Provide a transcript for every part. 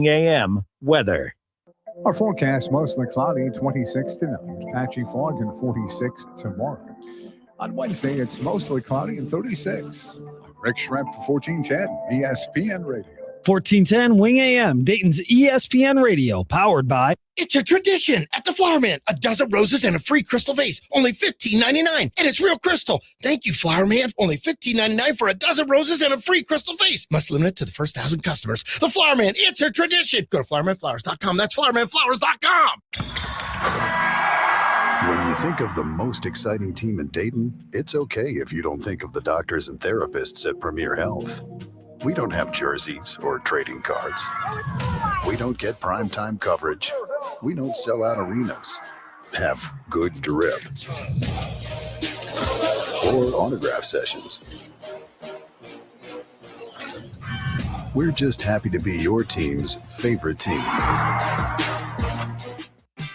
a.m. weather. Our forecast mostly cloudy, 26 tonight. Patchy fog and 46 tomorrow. On Wednesday, it's mostly cloudy and 36. I'm Rick Shrimp for 1410 ESPN Radio. 1410 Wing AM, Dayton's ESPN Radio, powered by... It's a tradition at the Flower Man. A dozen roses and a free crystal vase. Only $15.99. And it's real crystal. Thank you, Flower Man. Only $15.99 for a dozen roses and a free crystal vase. Must limit it to the first 1,000 customers. The Flower Man. It's a tradition. Go to flowermanflowers.com. That's flowermanflowers.com. When you think of the most exciting team in Dayton, it's okay if you don't think of the doctors and therapists at Premier Health. We don't have jerseys or trading cards. We don't get primetime coverage. We don't sell out arenas, have good drip, or autograph sessions. We're just happy to be your team's favorite team.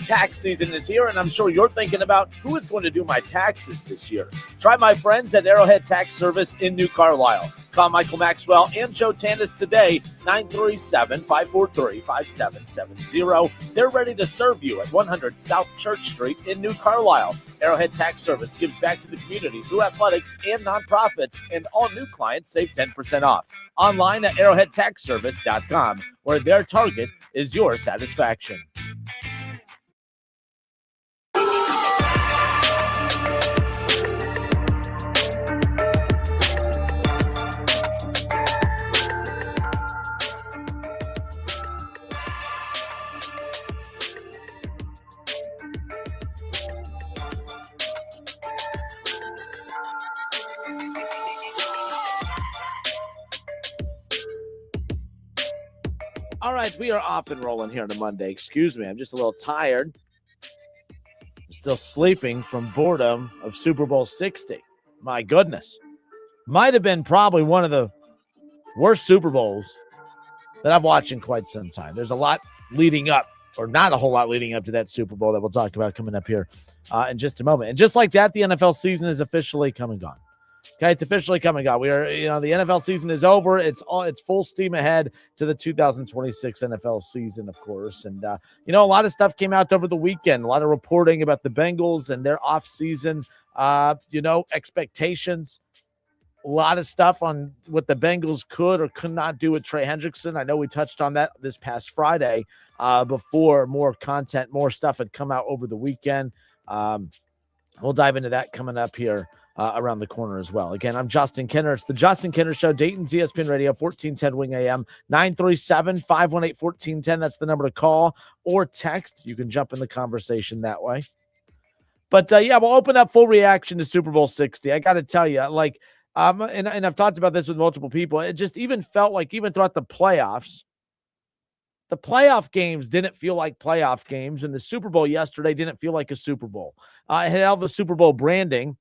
Tax season is here, and I'm sure you're thinking about who is going to do my taxes this year. Try my friends at Arrowhead Tax Service in New Carlisle. Call Michael Maxwell and Joe Tanis today, 937-543-5770. They're ready to serve you at 100 South Church Street in New Carlisle. Arrowhead Tax Service gives back to the community through athletics and nonprofits, and all new clients save 10% off. Online at arrowheadtaxservice.com, where their target is your satisfaction. All right, we are off and rolling here on a Monday. Excuse me, I'm just a little tired. I'm still sleeping from boredom of Super Bowl 60. My goodness. Might have been probably one of the worst Super Bowls that I've watched in quite some time. There's a lot leading up, or not a whole lot leading up to that Super Bowl that we'll talk about coming up here in just a moment. And just like that, the NFL season is officially come and gone. Okay, it's officially come and gone. We are, the NFL season is over. It's full steam ahead to the 2026 NFL season, of course. And, a lot of stuff came out over the weekend. A lot of reporting about the Bengals and their offseason, expectations. A lot of stuff on what the Bengals could or could not do with Trey Hendrickson. I know we touched on that this past Friday before more content, more stuff had come out over the weekend. We'll dive into that coming up here around the corner as well. Again, I'm Justin Kenner. It's the Justin Kenner Show, Dayton's ESPN Radio, 1410 Wing AM, 937-518-1410. That's the number to call or text. You can jump in the conversation that way. But, we'll open up full reaction to Super Bowl 60. I got to tell you, and I've talked about this with multiple people, it just even felt like even throughout the playoff games didn't feel like playoff games, and the Super Bowl yesterday didn't feel like a Super Bowl. It had all the Super Bowl branding.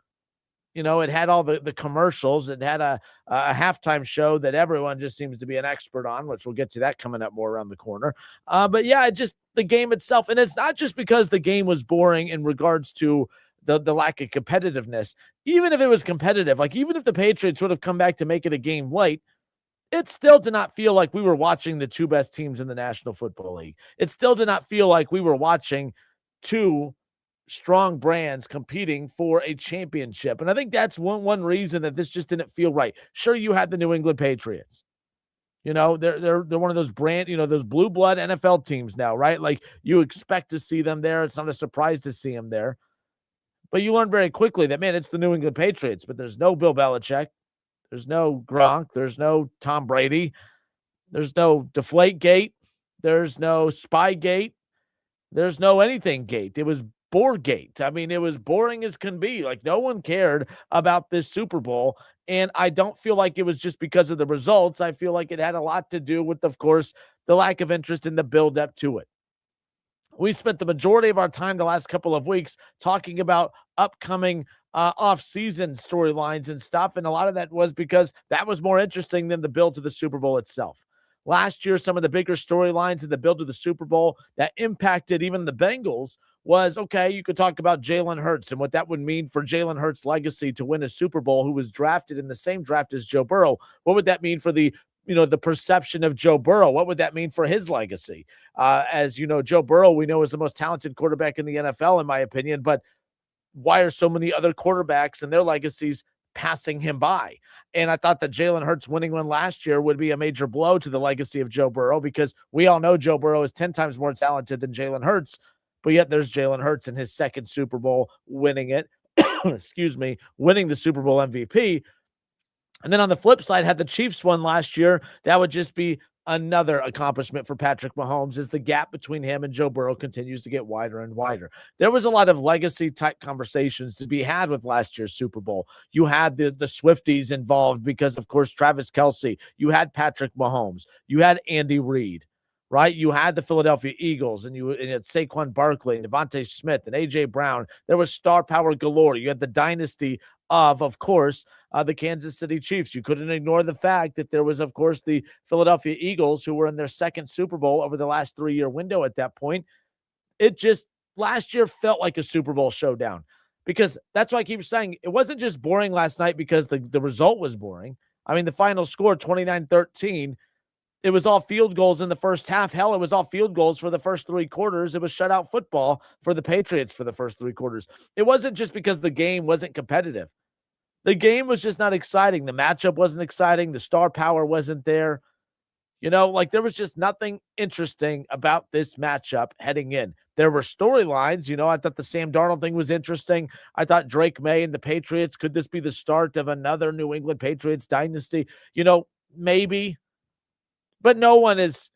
It had all the commercials. It had a halftime show that everyone just seems to be an expert on, which we'll get to that coming up more around the corner. The game itself, and it's not just because the game was boring in regards to the lack of competitiveness. Even if it was competitive, even if the Patriots would have come back to make it a game late, it still did not feel like we were watching the two best teams in the National Football League. It still did not feel like we were watching two strong brands competing for a championship. And I think that's one reason that this just didn't feel right. Sure, you had the New England Patriots. They're one of those those blue blood NFL teams now, right? You expect to see them there. It's not a surprise to see them there. But you learn very quickly that, man, it's the New England Patriots, but there's no Bill Belichick. There's no Gronk. There's no Tom Brady. There's no Deflategate. There's no Spygate. There's no anything gate. It was Boregate. I mean, it was boring as can be. No one cared about this Super Bowl. And I don't feel like it was just because of the results. I feel like it had a lot to do with, of course, the lack of interest in the build-up to it. We spent the majority of our time the last couple of weeks talking about upcoming off-season storylines and stuff, and a lot of that was because that was more interesting than the build to the Super Bowl itself. Last year, some of the bigger storylines in the build to the Super Bowl that impacted even the Bengals was, okay, you could talk about Jalen Hurts and what that would mean for Jalen Hurts' legacy to win a Super Bowl, who was drafted in the same draft as Joe Burrow. What would that mean for the the perception of Joe Burrow. What would that mean for his legacy? As you know, Joe Burrow, we know, is the most talented quarterback in the NFL, in my opinion, but why are so many other quarterbacks and their legacies passing him by? And I thought that Jalen Hurts winning one last year would be a major blow to the legacy of Joe Burrow, because we all know Joe Burrow is 10 times more talented than Jalen Hurts, but yet there's Jalen Hurts in his second Super Bowl winning it, winning the Super Bowl MVP. And then on the flip side, had the Chiefs won last year, that would just be another accomplishment for Patrick Mahomes, as the gap between him and Joe Burrow continues to get wider and wider. There was a lot of legacy type conversations to be had with last year's Super Bowl. You had the Swifties involved because, of course, Travis Kelce. You had Patrick Mahomes. You had Andy Reid, right? You had the Philadelphia Eagles, and you had Saquon Barkley and Devontae Smith and A.J. Brown. There was star power galore. You had the dynasty of course, the Kansas City Chiefs. You couldn't ignore the fact that there was, of course, the Philadelphia Eagles, who were in their second Super Bowl over the last 3-year window at that point. It just, last year felt like a Super Bowl showdown, because that's why I keep saying it wasn't just boring last night because the result was boring. I mean, the final score, 29-13, it was all field goals in the first half. Hell, it was all field goals for the first 3 quarters. It was shutout football for the Patriots for the first 3 quarters. It wasn't just because the game wasn't competitive. The game was just not exciting. The matchup wasn't exciting. The star power wasn't there. There was just nothing interesting about this matchup heading in. There were storylines. I thought the Sam Darnold thing was interesting. I thought Drake May and the Patriots, could this be the start of another New England Patriots dynasty? Maybe. But no one is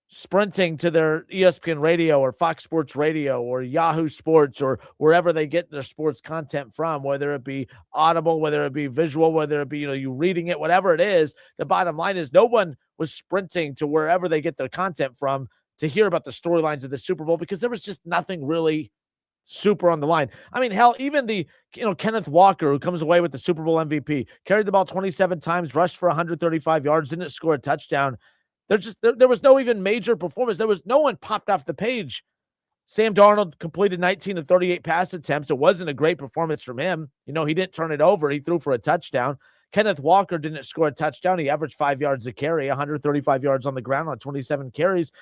sprinting to their ESPN radio or Fox Sports Radio or Yahoo Sports or wherever they get their sports content from, whether it be audible, whether it be visual, whether it be, you reading it, whatever it is. The bottom line is no one was sprinting to wherever they get their content from to hear about the storylines of the Super Bowl, because there was just nothing really super on the line. I mean, hell, even the, Kenneth Walker, who comes away with the Super Bowl MVP, carried the ball 27 times, rushed for 135 yards, didn't score a touchdown. There was no even major performance. There was no one popped off the page. Sam Darnold completed 19 of 38 pass attempts. It wasn't a great performance from him. He didn't turn it over. He threw for a touchdown. Kenneth Walker didn't score a touchdown. He averaged 5 yards a carry, 135 yards on the ground on 27 carries,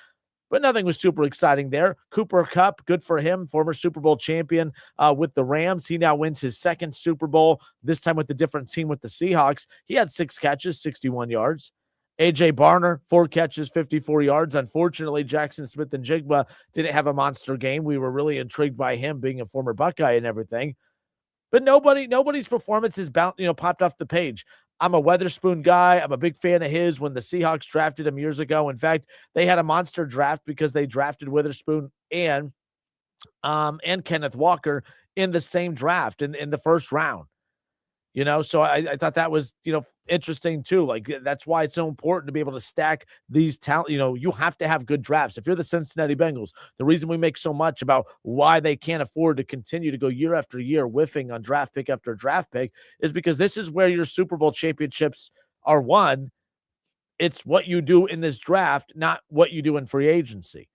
but nothing was super exciting there. Cooper Kupp, good for him, former Super Bowl champion with the Rams. He now wins his second Super Bowl, this time with a different team with the Seahawks. He had 6 catches, 61 yards. A.J. Barner, 4 catches, 54 yards. Unfortunately, Jackson Smith-Njigba didn't have a monster game. We were really intrigued by him being a former Buckeye and everything. But nobody's performance is popped off the page. I'm a Weatherspoon guy. I'm a big fan of his when the Seahawks drafted him years ago. In fact, they had a monster draft because they drafted Witherspoon and Kenneth Walker in the same draft in the first round. So I thought that was, interesting too. Like, that's why it's so important to be able to stack these talent. You have to have good drafts. If you're the Cincinnati Bengals, the reason we make so much about why they can't afford to continue to go year after year whiffing on draft pick after draft pick is because this is where your Super Bowl championships are won. It's what you do in this draft, not what you do in free agency.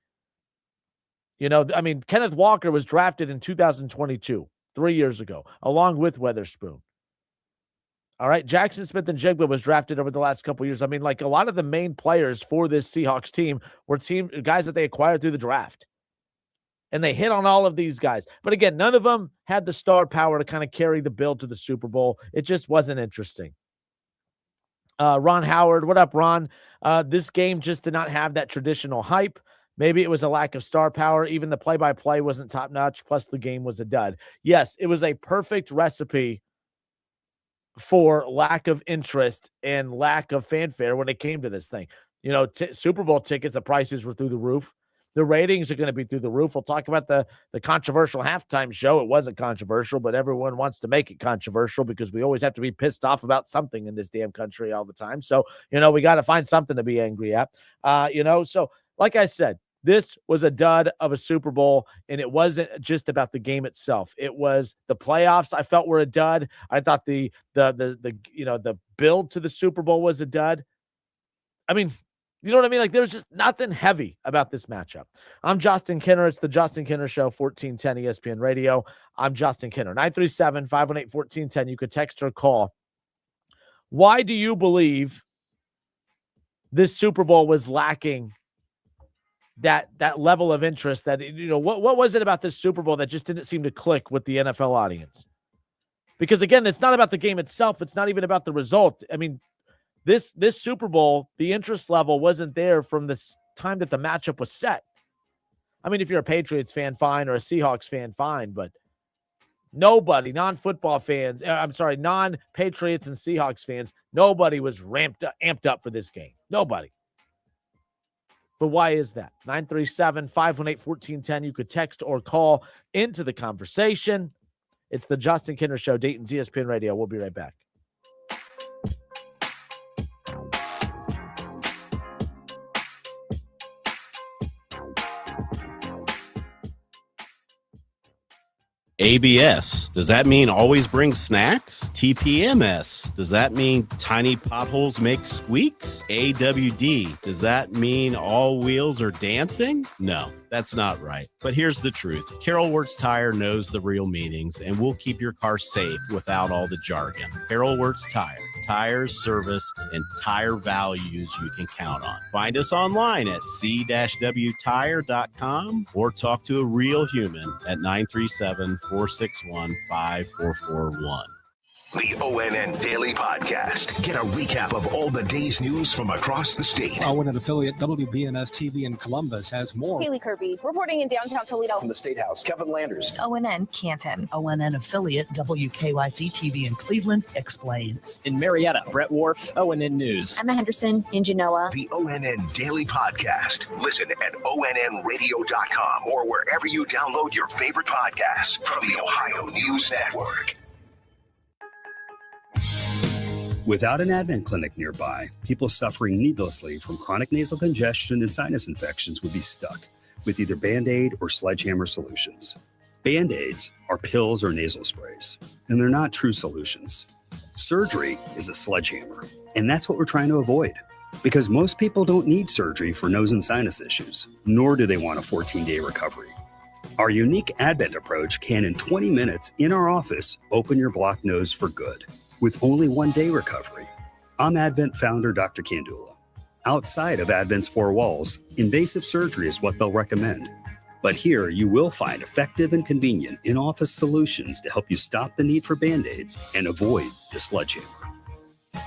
Kenneth Walker was drafted in 2022, 3 years ago, along with Weatherspoon. All right, Jackson Smith-Njigba was drafted over the last couple of years. A lot of the main players for this Seahawks team were guys that they acquired through the draft. And they hit on all of these guys. But again, none of them had the star power to kind of carry the bill to the Super Bowl. It just wasn't interesting. Ron Howard, what up, Ron? This game just did not have that traditional hype. Maybe it was a lack of star power. Even the play-by-play wasn't top-notch, plus the game was a dud. Yes, it was a perfect recipe for lack of interest and lack of fanfare when it came to this thing. Super Bowl tickets, the prices were through the roof. The ratings are going to be through the roof. We'll talk about the controversial halftime show. It wasn't controversial, but everyone wants to make it controversial because we always have to be pissed off about something in this damn country all the time. So, we got to find something to be angry at. So like I said, this was a dud of a Super Bowl, and it wasn't just about the game itself. It was the playoffs I felt were a dud. I thought the build to the Super Bowl was a dud. You know what I mean? There was just nothing heavy about this matchup. I'm Justin Kinner. It's the Justin Kinner Show, 1410 ESPN Radio. I'm Justin Kinner, 937-518-1410. You could text or call. Why do you believe this Super Bowl was lacking that level of interest. That, what was it about this Super Bowl that just didn't seem to click with the NFL audience? Because again, it's not about the game itself. It's not even about the result. I mean, this Super Bowl, the interest level wasn't there from the time that the matchup was set. I mean, if you're a Patriots fan, fine, or a Seahawks fan, fine, but nobody, non-football fans, non-Patriots and Seahawks fans, nobody was amped up for this game. Nobody. But why is that? 937-518-1410. You could text or call into the conversation. It's the Justin Kinner Show, Dayton's ESPN Radio. We'll be right back. ABS, does that mean always bring snacks? TPMS, does that mean tiny potholes make squeaks? AWD, does that mean all wheels are dancing? No, that's not right. But here's the truth. Carroll Works Tire knows the real meanings and will keep your car safe without all the jargon. Carroll Works Tire, tires, service, and tire values you can count on. Find us online at c-wtire.com or talk to a real human at 937-461-5441. The ONN Daily Podcast. Get a recap of all the day's news from across the state. ONN affiliate WBNS TV in Columbus has more. Haley Kirby reporting in downtown Toledo. From the State House, Kevin Landers. ONN Canton. ONN affiliate WKYC TV in Cleveland explains. In Marietta, Brett Wharf, ONN News. Emma Henderson in Genoa. The ONN Daily Podcast. Listen at ONNradio.com or wherever you download your favorite podcasts from the Ohio News Network. Without an Advent clinic nearby, people suffering needlessly from chronic nasal congestion and sinus infections would be stuck with either Band-Aid or Sledgehammer solutions. Band-Aids are pills or nasal sprays, and they're not true solutions. Surgery is a sledgehammer, and that's what we're trying to avoid. Because most people don't need surgery for nose and sinus issues, nor do they want a 14-day recovery. Our unique Advent approach can, in 20 minutes in our office, open your blocked nose for good, with only 1 day recovery. I'm Advent founder Dr. Kandula. Outside of Advent's four walls, invasive surgery is what they'll recommend. But here you will find effective and convenient in-office solutions to help you stop the need for Band-Aids and avoid the sledgehammer.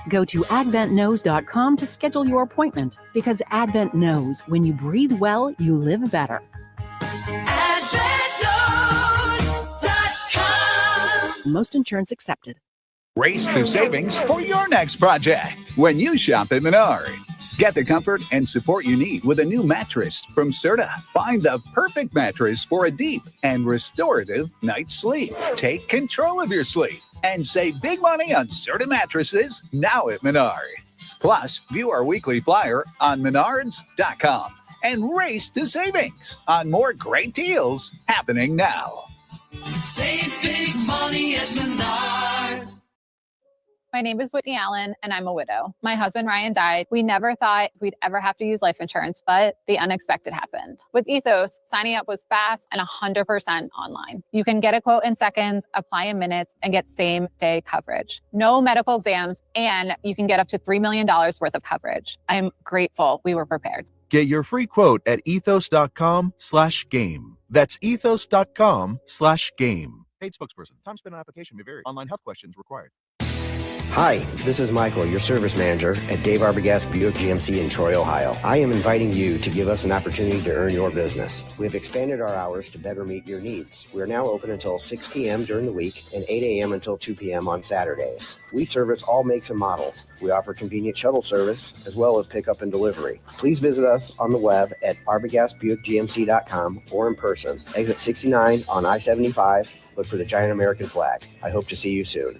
Go to adventknows.com to schedule your appointment, because Advent knows when you breathe well, you live better. AdventKnows.com. Most insurance accepted. Race to savings for your next project when you shop at Menards. Get the comfort and support you need with a new mattress from Serta. Find the perfect mattress for a deep and restorative night's sleep. Take control of your sleep and save big money on Serta mattresses now at Menards. Plus, view our weekly flyer on menards.com and race to savings on more great deals happening now. Save big money at Menards. My name is Whitney Allen, and I'm a widow. My husband, Ryan, died. We never thought we'd ever have to use life insurance, but the unexpected happened. With Ethos, signing up was fast and 100% online. You can get a quote in seconds, apply in minutes, and get same-day coverage. No medical exams, and you can get up to $3 million worth of coverage. I'm grateful we were prepared. Get your free quote at ethos.com/game. That's ethos.com/game. Paid spokesperson. Time spent on application may vary. Online health questions required. Hi, this is Michael, your service manager at Dave Arbogast Buick GMC in Troy, Ohio. I am inviting you to give us an opportunity to earn your business. We have expanded our hours to better meet your needs. We are now open until 6 p.m. during the week and 8 a.m. until 2 p.m. on Saturdays. We service all makes and models. We offer convenient shuttle service as well as pickup and delivery. Please visit us on the web at arbogastbuickgmc.com or in person. Exit 69 on I-75. Look for the giant American flag. I hope to see you soon.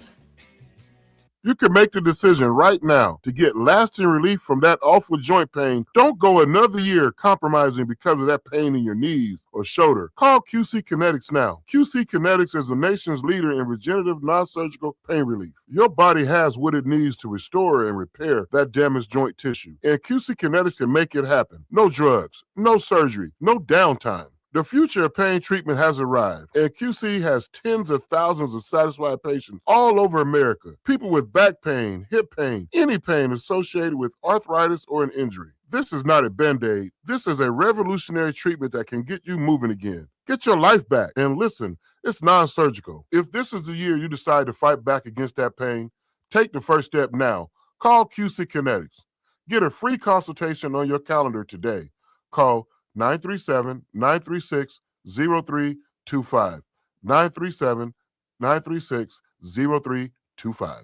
You can make the decision right now to get lasting relief from that awful joint pain. Don't go another year compromising because of that pain in your knees or shoulder. Call QC Kinetics now. QC Kinetics is the nation's leader in regenerative non-surgical pain relief. Your body has what it needs to restore and repair that damaged joint tissue. And QC Kinetics can make it happen. No drugs, no surgery, no downtime. The future of pain treatment has arrived, and QC has tens of thousands of satisfied patients all over America. People with back pain, hip pain, any pain associated with arthritis or an injury. This is not a Band-Aid. This is a revolutionary treatment that can get you moving again. Get your life back. And listen, it's non-surgical. If this is the year you decide to fight back against that pain, take the first step now. Call QC Kinetics. Get a free consultation on your calendar today. Call 937-936-0325. 937-936-0325.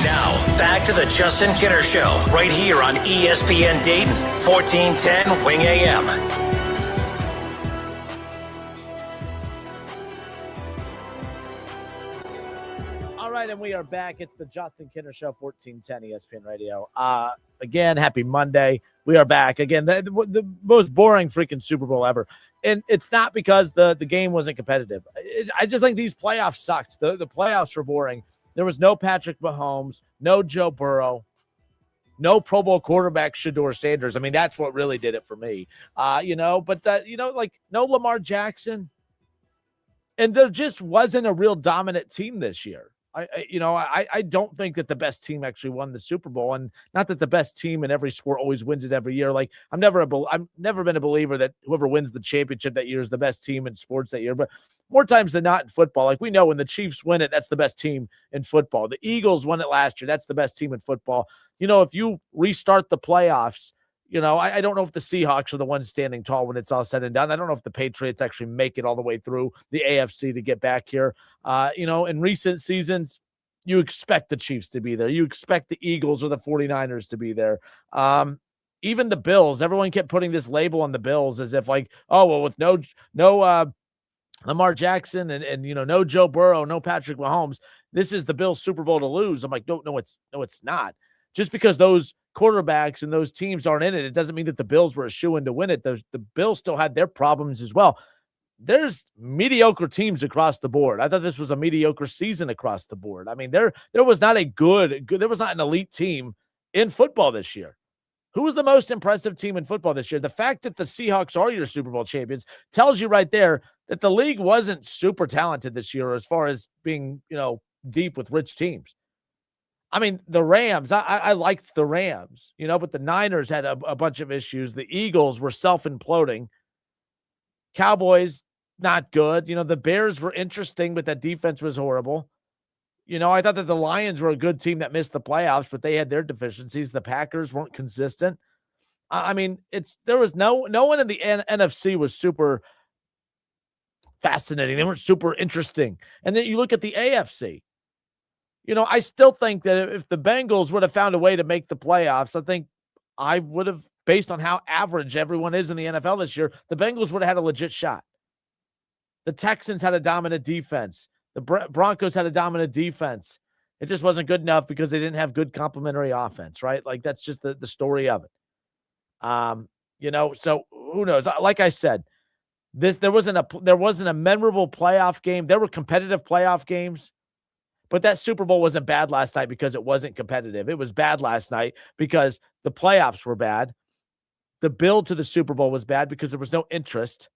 Now, back to the Justin Kinner Show, right here on ESPN Dayton, 1410 Wing AM. All right, and we are back. It's the Justin Kinner Show, 1410 ESPN Radio. Again, happy Monday. We are back. Again, the most boring freaking Super Bowl ever. And it's not because the game wasn't competitive. I just think these playoffs sucked. The playoffs were boring. There was no Patrick Mahomes, no Joe Burrow, no Pro Bowl quarterback Shedeur Sanders. I mean, that's what really did it for me. Like no Lamar Jackson. And there just wasn't a real dominant team this year. I don't think that the best team actually won the Super Bowl, and not that the best team in every sport always wins it every year. Like I've never been a believer that whoever wins the championship that year is the best team in sports that year. But more times than not in football, like we know when the Chiefs win it, that's the best team in football. The Eagles won it last year. That's the best team in football. If you restart the playoffs, I don't know if the Seahawks are the ones standing tall when it's all said and done. I don't know if the Patriots actually make it all the way through the AFC to get back here. In recent seasons, you expect the Chiefs to be there. You expect the Eagles or the 49ers to be there. Even the Bills, everyone kept putting this label on the Bills as if like, oh, well, with no Lamar Jackson and no Joe Burrow, no Patrick Mahomes, this is the Bills Super Bowl to lose. I'm like, no, it's not. Just because those quarterbacks and those teams aren't in it, it doesn't mean that the Bills were a shoo-in to win it. The Bills still had their problems as well. There's mediocre teams across the board. I thought this was a mediocre season across the board. I mean, there was not there was not an elite team in football this year. Who was the most impressive team in football this year? The fact that the Seahawks are your Super Bowl champions tells you right there that the league wasn't super talented this year as far as being, deep with rich teams. I mean, the Rams, I liked the Rams, but the Niners had a bunch of issues. The Eagles were self-imploding. Cowboys, not good. The Bears were interesting, but that defense was horrible. I thought that the Lions were a good team that missed the playoffs, but they had their deficiencies. The Packers weren't consistent. I mean, there was no one in the NFC was super fascinating. They weren't super interesting. And then you look at the AFC. I still think that if the Bengals would have found a way to make the playoffs, I think I would have, based on how average everyone is in the NFL this year, the Bengals would have had a legit shot. The Texans had a dominant defense. The Broncos had a dominant defense. It just wasn't good enough because they didn't have good complementary offense, right? Like that's just the story of it. So who knows? Like I said, there wasn't a memorable playoff game. There were competitive playoff games. But that Super Bowl wasn't bad last night because it wasn't competitive. It was bad last night because the playoffs were bad. The build to the Super Bowl was bad because there was no interest.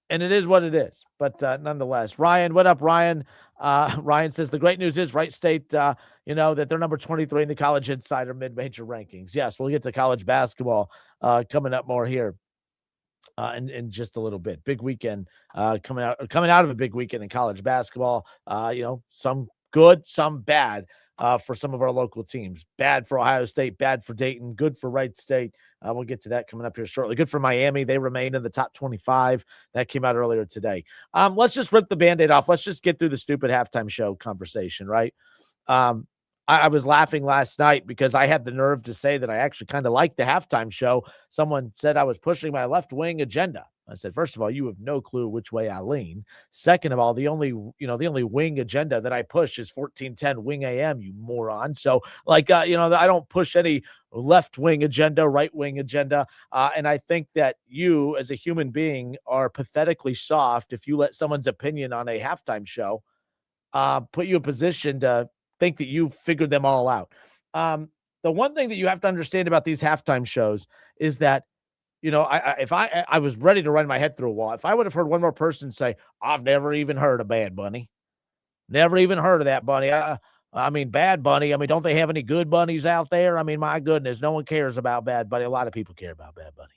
And it is what it is. But nonetheless, Ryan, what up, Ryan? Ryan says the great news is Wright State, that they're number 23 in the College Insider mid-major rankings. Yes, we'll get to college basketball coming up more here. In just a little bit. Big weekend coming out of a big weekend in college basketball. Some good, some bad for some of our local teams. Bad for Ohio State, bad for Dayton, good for Wright State. We'll get to that coming up here shortly. Good for Miami. They remain in the top 25. That came out earlier today. Let's just rip the Band-Aid off. Let's just get through the stupid halftime show conversation, right? I was laughing last night because I had the nerve to say that I actually kind of liked the halftime show. Someone said I was pushing my left-wing agenda. I said, first of all, you have no clue which way I lean. Second of all, the only wing agenda that I push is 1410 Wing AM, you moron. So I don't push any left-wing agenda, right-wing agenda. And I think that you as a human being are pathetically soft if you let someone's opinion on a halftime show put you in position to think that you figured them all out. The one thing that you have to understand about these halftime shows is that, if I was ready to run my head through a wall, if I would have heard one more person say, I've never even heard of Bad Bunny, never even heard of that Bunny. I mean, Bad Bunny. I mean, don't they have any good bunnies out there? I mean, my goodness, no one cares about Bad Bunny. A lot of people care about Bad Bunny.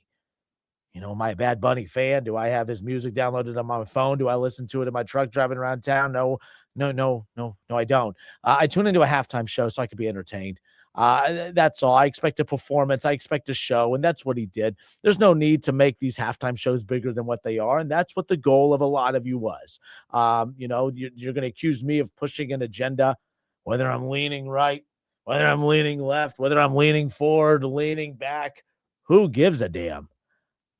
Am I a Bad Bunny fan? Do I have his music downloaded on my phone? Do I listen to it in my truck driving around town? No, I don't. I tune into a halftime show so I could be entertained. That's all. I expect a performance. I expect a show, and that's what he did. There's no need to make these halftime shows bigger than what they are, and that's what the goal of a lot of you was. You're going to accuse me of pushing an agenda, whether I'm leaning right, whether I'm leaning left, whether I'm leaning forward, leaning back. Who gives a damn?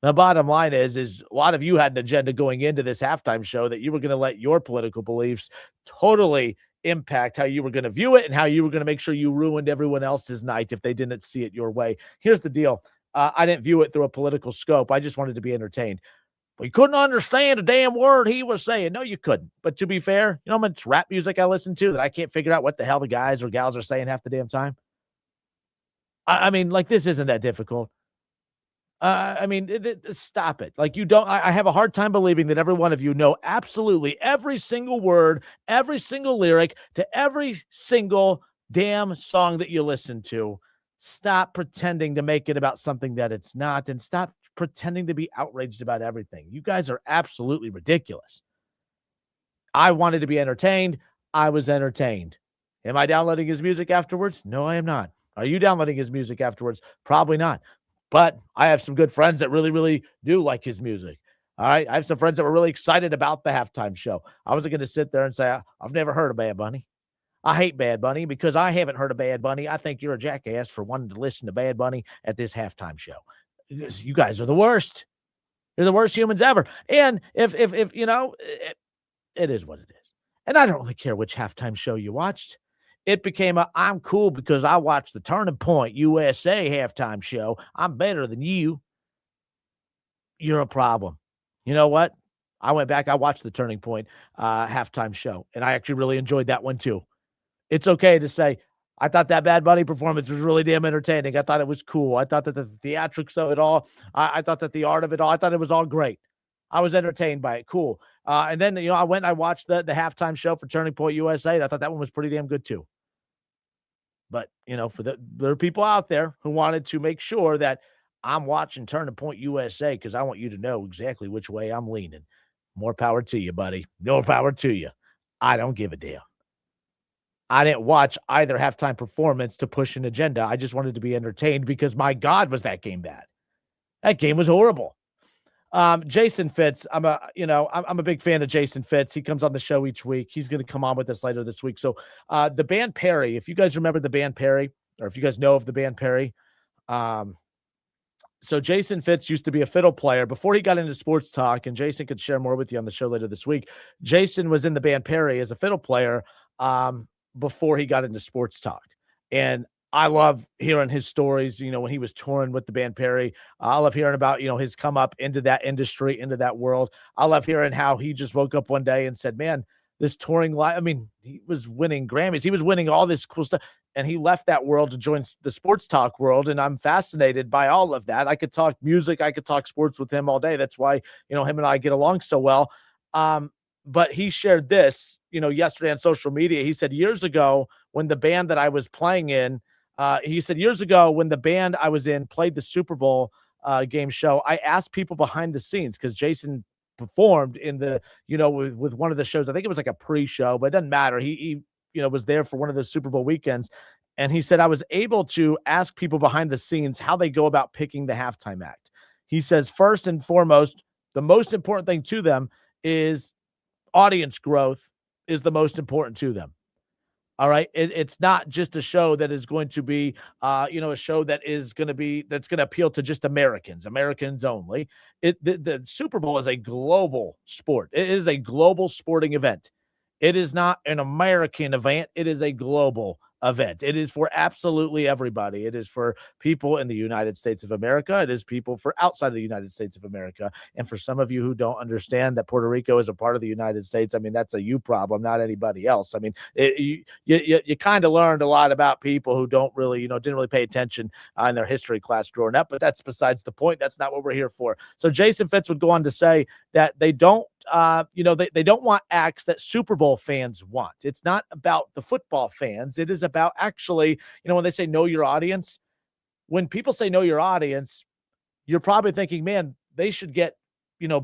The bottom line is a lot of you had an agenda going into this halftime show that you were going to let your political beliefs totally impact how you were going to view it and how you were going to make sure you ruined everyone else's night if they didn't see it your way. Here's the deal. I didn't view it through a political scope. I just wanted to be entertained. We couldn't understand a damn word he was saying. No, you couldn't. But to be fair, how much rap music I listen to that I can't figure out what the hell the guys or gals are saying half the damn time? I mean, this isn't that difficult. Stop it. I have a hard time believing that every one of you know absolutely every single word, every single lyric to every single damn song that you listen to. Stop pretending to make it about something that it's not, and stop pretending to be outraged about everything. You guys are absolutely ridiculous. I wanted to be entertained. I was entertained. Am I downloading his music afterwards? No, I am not. Are you downloading his music afterwards? Probably not. But I have some good friends that really, really do like his music. All right. I have some friends that were really excited about the halftime show. I wasn't going to sit there and say, I've never heard of Bad Bunny. I hate Bad Bunny because I haven't heard of Bad Bunny. I think you're a jackass for wanting to listen to Bad Bunny at this halftime show. You guys are the worst. You're the worst humans ever. And if it is what it is. And I don't really care which halftime show you watched. It became I'm cool because I watched the Turning Point USA halftime show. I'm better than you. You're a problem. You know what? I went back. I watched the Turning Point halftime show, and I actually really enjoyed that one too. It's okay to say, I thought that Bad Bunny performance was really damn entertaining. I thought it was cool. I thought that the theatrics of it all, I thought that the art of it all, I thought it was all great. I was entertained by it. Cool. And then, I went and I watched the halftime show for Turning Point USA. I thought that one was pretty damn good too. But, for there are people out there who wanted to make sure that I'm watching Turning Point USA because I want you to know exactly which way I'm leaning. More power to you, buddy. More power to you. I don't give a damn. I didn't watch either halftime performance to push an agenda. I just wanted to be entertained because, my God, was that game bad. That game was horrible. Jason Fitz, I'm a big fan of Jason Fitz. He comes on the show each week. He's going to come on with us later this week. So the band Perry, if you guys remember the band Perry, or if you guys know of the band Perry, so Jason Fitz used to be a fiddle player before he got into sports talk, and Jason could share more with you on the show later this week. Jason was in the band Perry as a fiddle player before he got into sports talk. And I love hearing his stories, when he was touring with the band Perry. I love hearing about, his come up into that industry, into that world. I love hearing how he just woke up one day and said, man, this touring life, he was winning Grammys. He was winning all this cool stuff. And he left that world to join the sports talk world. And I'm fascinated by all of that. I could talk music. I could talk sports with him all day. That's why, him and I get along so well. But he shared this, yesterday on social media. He said years ago when the band that I was playing in, years ago when the band I was in played the Super Bowl game show, I asked people behind the scenes because Jason performed in the, with one of the shows. I think it was like a pre-show, but it doesn't matter. He was there for one of those Super Bowl weekends. And he said, I was able to ask people behind the scenes how they go about picking the halftime act. He says, first and foremost, the most important thing to them is audience growth is the most important to them. All right. It's not just a show that is going to be, a show that is going to be, that's going to appeal to just Americans only. The Super Bowl is a global sport. It is a global sporting event. It is not an American event. It is a global event. It is for absolutely everybody. It is for people in the United States of America. It is people for outside of the United States of America. And for some of you who don't understand that Puerto Rico is a part of the United States, I mean, that's a you problem, not anybody else. I mean, you kind of learned a lot about people who don't really, didn't really pay attention in their history class growing up, but that's besides the point. That's not what we're here for. So Jason Fitz would go on to say that they don't, they don't want acts that Super Bowl fans want. It's not about the football fans. It is about actually, when they say know your audience, when people say know your audience, you're probably thinking, man, they should get,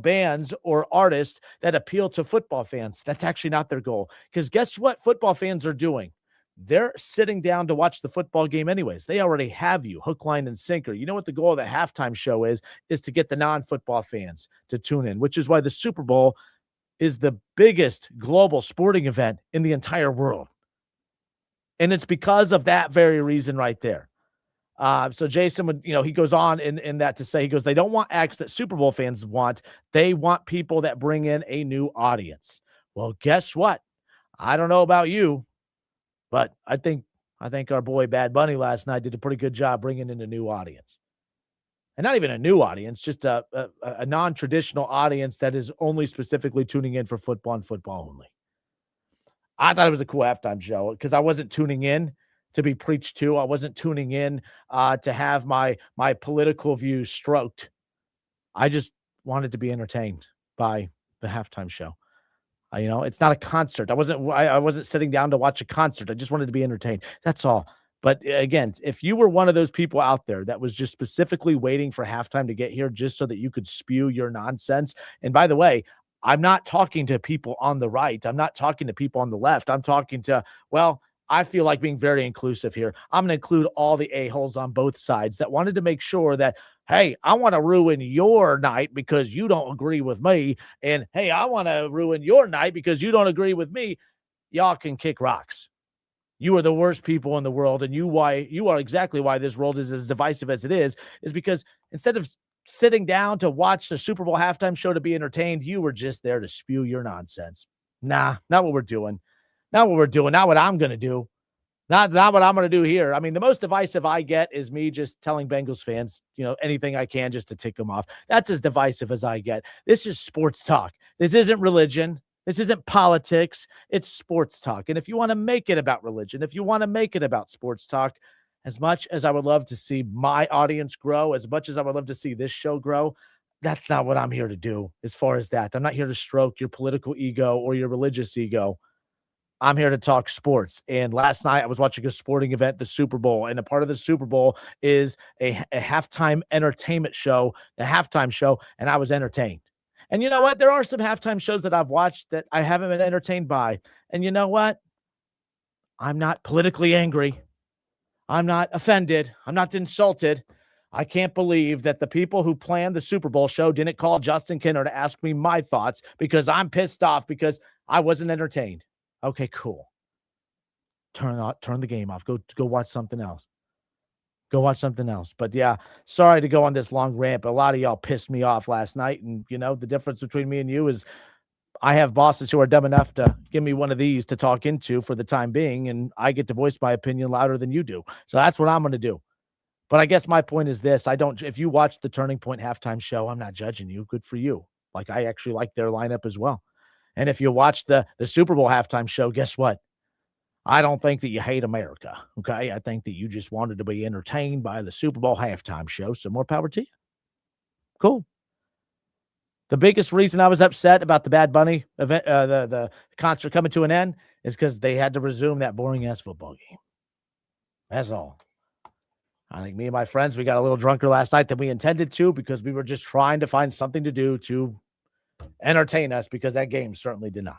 bands or artists that appeal to football fans. That's actually not their goal. Because guess what football fans are doing? They're sitting down to watch the football game anyways. They already have you hook, line, and sinker. You know what the goal of the halftime show is to get the non-football fans to tune in, which is why the Super Bowl is the biggest global sporting event in the entire world. And it's because of that very reason right there. So Jason would, he goes on in that to say, he goes, they don't want acts that Super Bowl fans want. They want people that bring in a new audience. Well, guess what? I don't know about you, but I think our boy Bad Bunny last night did a pretty good job bringing in a new audience. And not even a new audience, just a non-traditional audience that is only specifically tuning in for football and football only. I thought it was a cool halftime show because I wasn't tuning in to be preached to. I wasn't tuning in to have my political views stroked. I just wanted to be entertained by the halftime show. It's not a concert. I wasn't sitting down to watch a concert. I just wanted to be entertained. That's all. But again, if you were one of those people out there that was just specifically waiting for halftime to get here just so that you could spew your nonsense, and by the way, I'm not talking to people on the right. I'm not talking to people on the left. I'm talking to, I feel like being very inclusive here. I'm going to include all the a-holes on both sides that wanted to make sure that, hey, I want to ruin your night because you don't agree with me. And, hey, I want to ruin your night because you don't agree with me. Y'all can kick rocks. You are the worst people in the world, and you are exactly why this world is as divisive as it is because instead of sitting down to watch the Super Bowl halftime show to be entertained, you were just there to spew your nonsense. Nah, not what we're doing. Not what we're doing. Not what I'm going to do. Not what I'm going to do here. I mean, the most divisive I get is me just telling Bengals fans, anything I can just to tick them off. That's as divisive as I get. This is sports talk. This isn't religion. This isn't politics. It's sports talk. And if you want to make it about religion, if you want to make it about sports talk, as much as I would love to see my audience grow, as much as I would love to see this show grow, that's not what I'm here to do as far as that. I'm not here to stroke your political ego or your religious ego. I'm here to talk sports. And last night I was watching a sporting event, the Super Bowl, and a part of the Super Bowl is a halftime entertainment show, the halftime show, and I was entertained. And you know what? There are some halftime shows that I've watched that I haven't been entertained by. And you know what? I'm not politically angry. I'm not offended. I'm not insulted. I can't believe that the people who planned the Super Bowl show didn't call Justin Kinner to ask me my thoughts because I'm pissed off because I wasn't entertained. Okay, cool. Turn the game off. Go watch something else. Go watch something else. But yeah, sorry to go on this long rant, but a lot of y'all pissed me off last night. And the difference between me and you is I have bosses who are dumb enough to give me one of these to talk into for the time being, and I get to voice my opinion louder than you do. So that's what I'm going to do. But I guess my point is this. If you watch the Turning Point halftime show, I'm not judging you. Good for you. Like, I actually like their lineup as well. And if you watch the Super Bowl halftime show, guess what? I don't think that you hate America, okay? I think that you just wanted to be entertained by the Super Bowl halftime show, so more power to you. Cool. The biggest reason I was upset about the Bad Bunny event, the concert coming to an end, is because they had to resume that boring-ass football game. That's all. I think me and my friends, we got a little drunker last night than we intended to because we were just trying to find something to do to entertain us because that game certainly did not.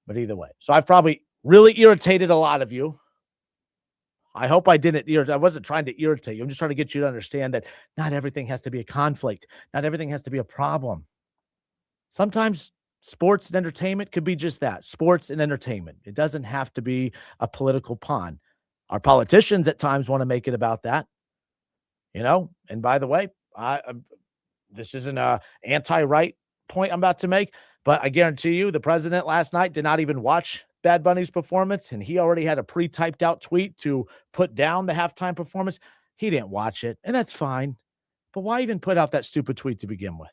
But either way. So I've probably really irritated a lot of you. I hope I didn't irritate. I wasn't trying to irritate you. I'm just trying to get you to understand that not everything has to be a conflict. Not everything has to be a problem. Sometimes sports and entertainment could be just that, sports and entertainment. It doesn't have to be a political pond. Our politicians at times want to make it about that, and by the way, this isn't an anti-right point I'm about to make. But I guarantee you the president last night did not even watch Bad Bunny's performance, and he already had a pre-typed out tweet to put down the halftime performance. He didn't watch it, and that's fine. But why even put out that stupid tweet to begin with?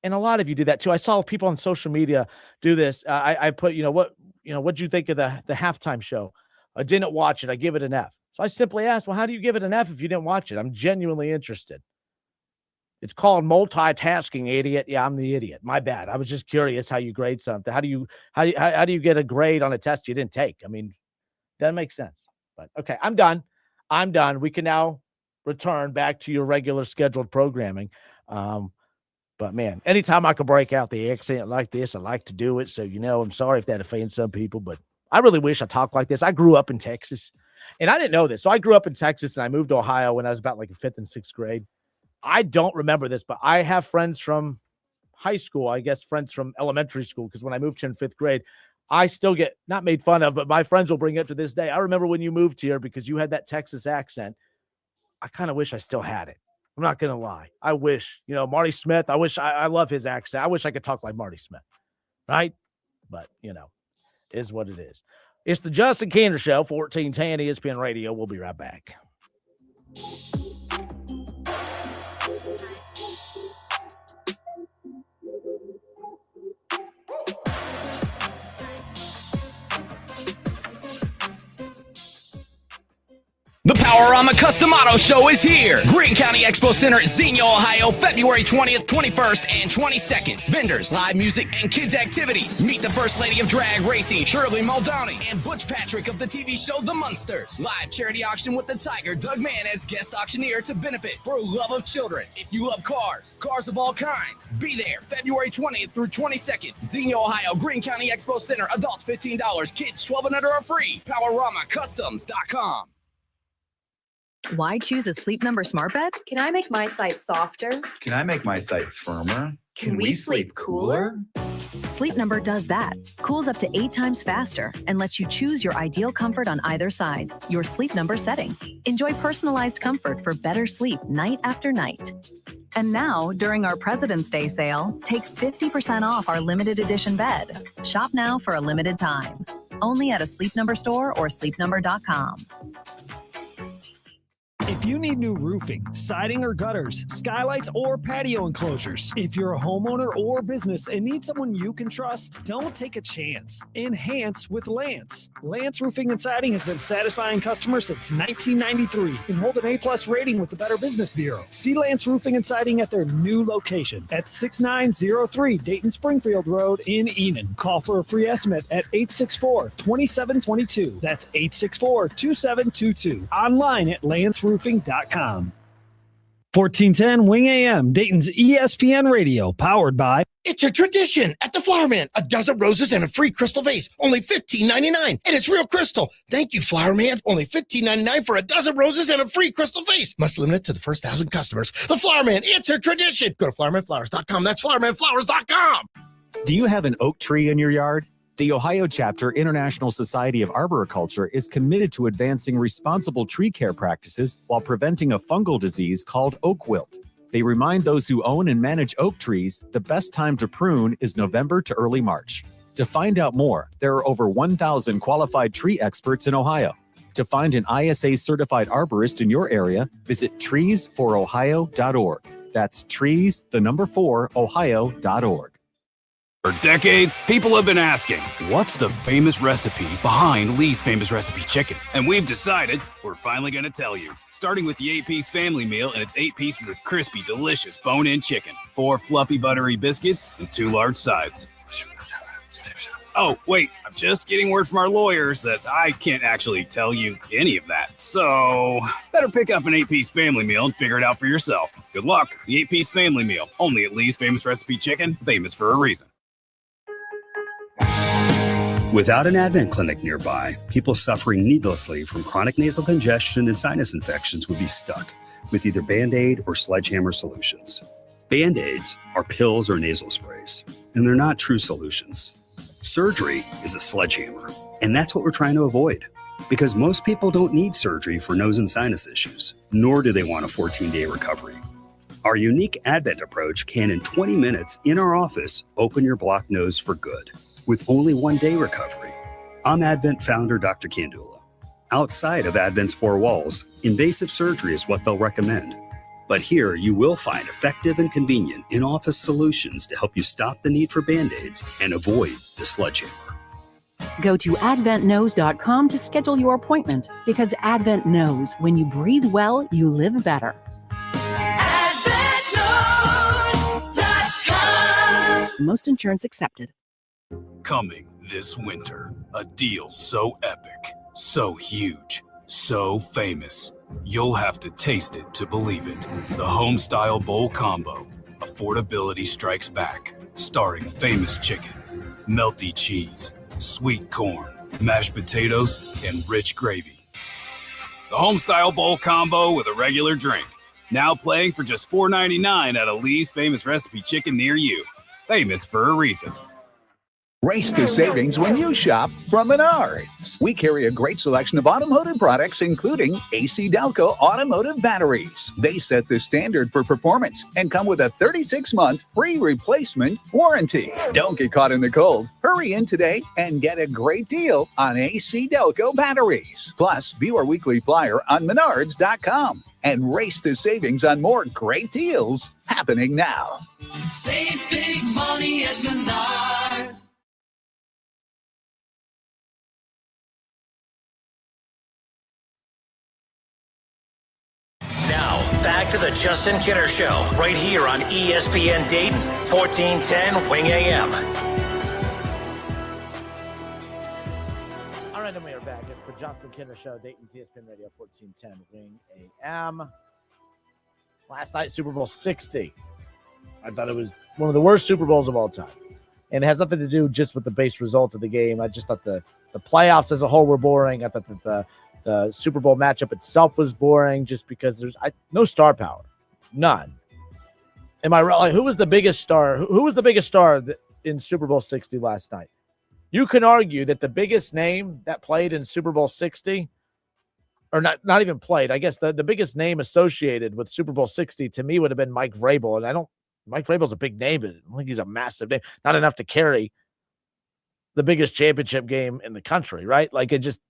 And a lot of you do that too. I saw people on social media do this. I put, what'd you think of the halftime show? I didn't watch it. I give it an F. So I simply asked, well, how do you give it an F if you didn't watch it? I'm genuinely interested. It's called multitasking, idiot. Yeah, I'm the idiot. My bad. I was just curious how you grade something. How do you get a grade on a test you didn't take? I mean, that makes sense. But okay, I'm done. We can now return back to your regular scheduled programming. But man, anytime I can break out the accent like this, I like to do it. So, I'm sorry if that offends some people, but I really wish I talked like this. I grew up in Texas, and I didn't know this. So I grew up in Texas, and I moved to Ohio when I was about like in 5th and 6th grade. I don't remember this, but I have friends from high school, I guess friends from elementary school, because when I moved here in 5th grade, I still get not made fun of, but my friends will bring it to this day. I remember when you moved here because you had that Texas accent. I kind of wish I still had it. I'm not going to lie. I wish, Marty Smith, I love his accent. I wish I could talk like Marty Smith, right? But, is what it is. It's the Justin Keener Show, 1410 ESPN Radio. We'll be right back. The Powerama Custom Auto Show is here. Greene County Expo Center at Xenia, Ohio, February 20th, 21st, and 22nd. Vendors, live music, and kids' activities. Meet the First Lady of Drag Racing, Shirley Muldowney, and Butch Patrick of the TV show The Munsters. Live charity auction with the Tiger, Doug Mann, as guest auctioneer to benefit for love of children. If you love cars of all kinds, be there February 20th through 22nd. Xenia, Ohio, Greene County Expo Center. Adults $15, kids 12 and under are free. PoweramaCustoms.com. Why choose a Sleep Number smart bed? Can I make my site softer? Can I make my site firmer? Can we sleep cooler? Sleep Number does that. Cools up to 8 times faster and lets you choose your ideal comfort on either side. Your Sleep Number setting. Enjoy personalized comfort for better sleep night after night. And now, during our President's Day sale, take 50% off our limited edition bed. Shop now for a limited time. Only at a Sleep Number store or sleepnumber.com. If you need new roofing, siding or gutters, skylights or patio enclosures, if you're a homeowner or business and need someone you can trust, don't take a chance. Enhance with Lance. Lance Roofing and Siding has been satisfying customers since 1993 and hold an A+ rating with the Better Business Bureau. See Lance Roofing and Siding at their new location at 6903 Dayton Springfield Road in Enid. Call for a free estimate at 864-2722. That's 864-2722. Online at lanceroofing.com. 1410 Wing AM, Dayton's ESPN Radio, powered by... It's a tradition at the Flower Man. A dozen roses and a free crystal vase. Only $15.99. And it's real crystal. Thank you, Flower Man. Only $15.99 for a dozen roses and a free crystal vase. Must limit it to the first 1,000 customers. The Flower Man. It's a tradition. Go to flowermanflowers.com. That's flowermanflowers.com. Do you have an oak tree in your yard? The Ohio Chapter International Society of Arboriculture is committed to advancing responsible tree care practices while preventing a fungal disease called oak wilt. They remind those who own and manage oak trees the best time to prune is November to early March. To find out more, there are over 1,000 qualified tree experts in Ohio. To find an ISA-certified arborist in your area, visit treesforohio.org. That's trees, the number 4, ohio.org. For decades, people have been asking, what's the famous recipe behind Lee's Famous Recipe Chicken? And we've decided we're finally going to tell you. Starting with the 8-piece family meal and its 8 pieces of crispy, delicious bone-in chicken, 4 fluffy, buttery biscuits, and 2 large sides. Oh, wait, I'm just getting word from our lawyers that I can't actually tell you any of that. So, better pick up an 8-piece family meal and figure it out for yourself. Good luck. The 8-piece family meal, only at Lee's Famous Recipe Chicken, famous for a reason. Without an Advent clinic nearby, people suffering needlessly from chronic nasal congestion and sinus infections would be stuck with either Band-Aid or sledgehammer solutions. Band-Aids are pills or nasal sprays, and they're not true solutions. Surgery is a sledgehammer, and that's what we're trying to avoid. Because most people don't need surgery for nose and sinus issues, nor do they want a 14-day recovery. Our unique Advent approach can, in 20 minutes in our office, open your blocked nose for good, with only 1 day recovery. I'm Advent founder Dr. Kandula. Outside of Advent's four walls, invasive surgery is what they'll recommend. But here you will find effective and convenient in-office solutions to help you stop the need for Band-Aids and avoid the sledgehammer. Go to adventknows.com to schedule your appointment because Advent knows when you breathe well, you live better. Most insurance accepted. Coming this winter, a deal so epic, so huge, so famous, you'll have to taste it to believe it. The Homestyle Bowl Combo. Affordability strikes back, starring famous chicken, melty cheese, sweet corn, mashed potatoes, and rich gravy. The Homestyle Bowl Combo with a regular drink. Now playing for just $4.99 at a Lee's Famous Recipe Chicken near you. Famous for a reason. Race to savings when you shop from Menards. We carry a great selection of automotive products, including AC Delco automotive batteries. They set the standard for performance and come with a 36-month free replacement warranty. Don't get caught in the cold. Hurry in today and get a great deal on AC Delco batteries. Plus, view our weekly flyer on Menards.com and race to savings on more great deals happening now. Save big money at Menards. Now, back to the Justin Kidder Show, right here on ESPN Dayton, 1410 Wing AM. All right, and we are back. It's the Justin Kidder Show, Dayton's ESPN Radio, 1410 Wing AM. Last night, Super Bowl 60. I thought it was one of the worst Super Bowls of all time. And it has nothing to do just with the base result of the game. I just thought the playoffs as a whole were boring. I thought that the Super Bowl matchup itself was boring just because there's no star power. None. Am I right? Like, who was the biggest star? Who was the biggest star in Super Bowl 60 last night? You can argue that the biggest name that played in Super Bowl 60, or not even played, I guess the biggest name associated with Super Bowl 60 to me would have been Mike Vrabel. And Mike Vrabel's a big name, but I don't think he's a massive name. Not enough to carry the biggest championship game in the country, right? Like, it just,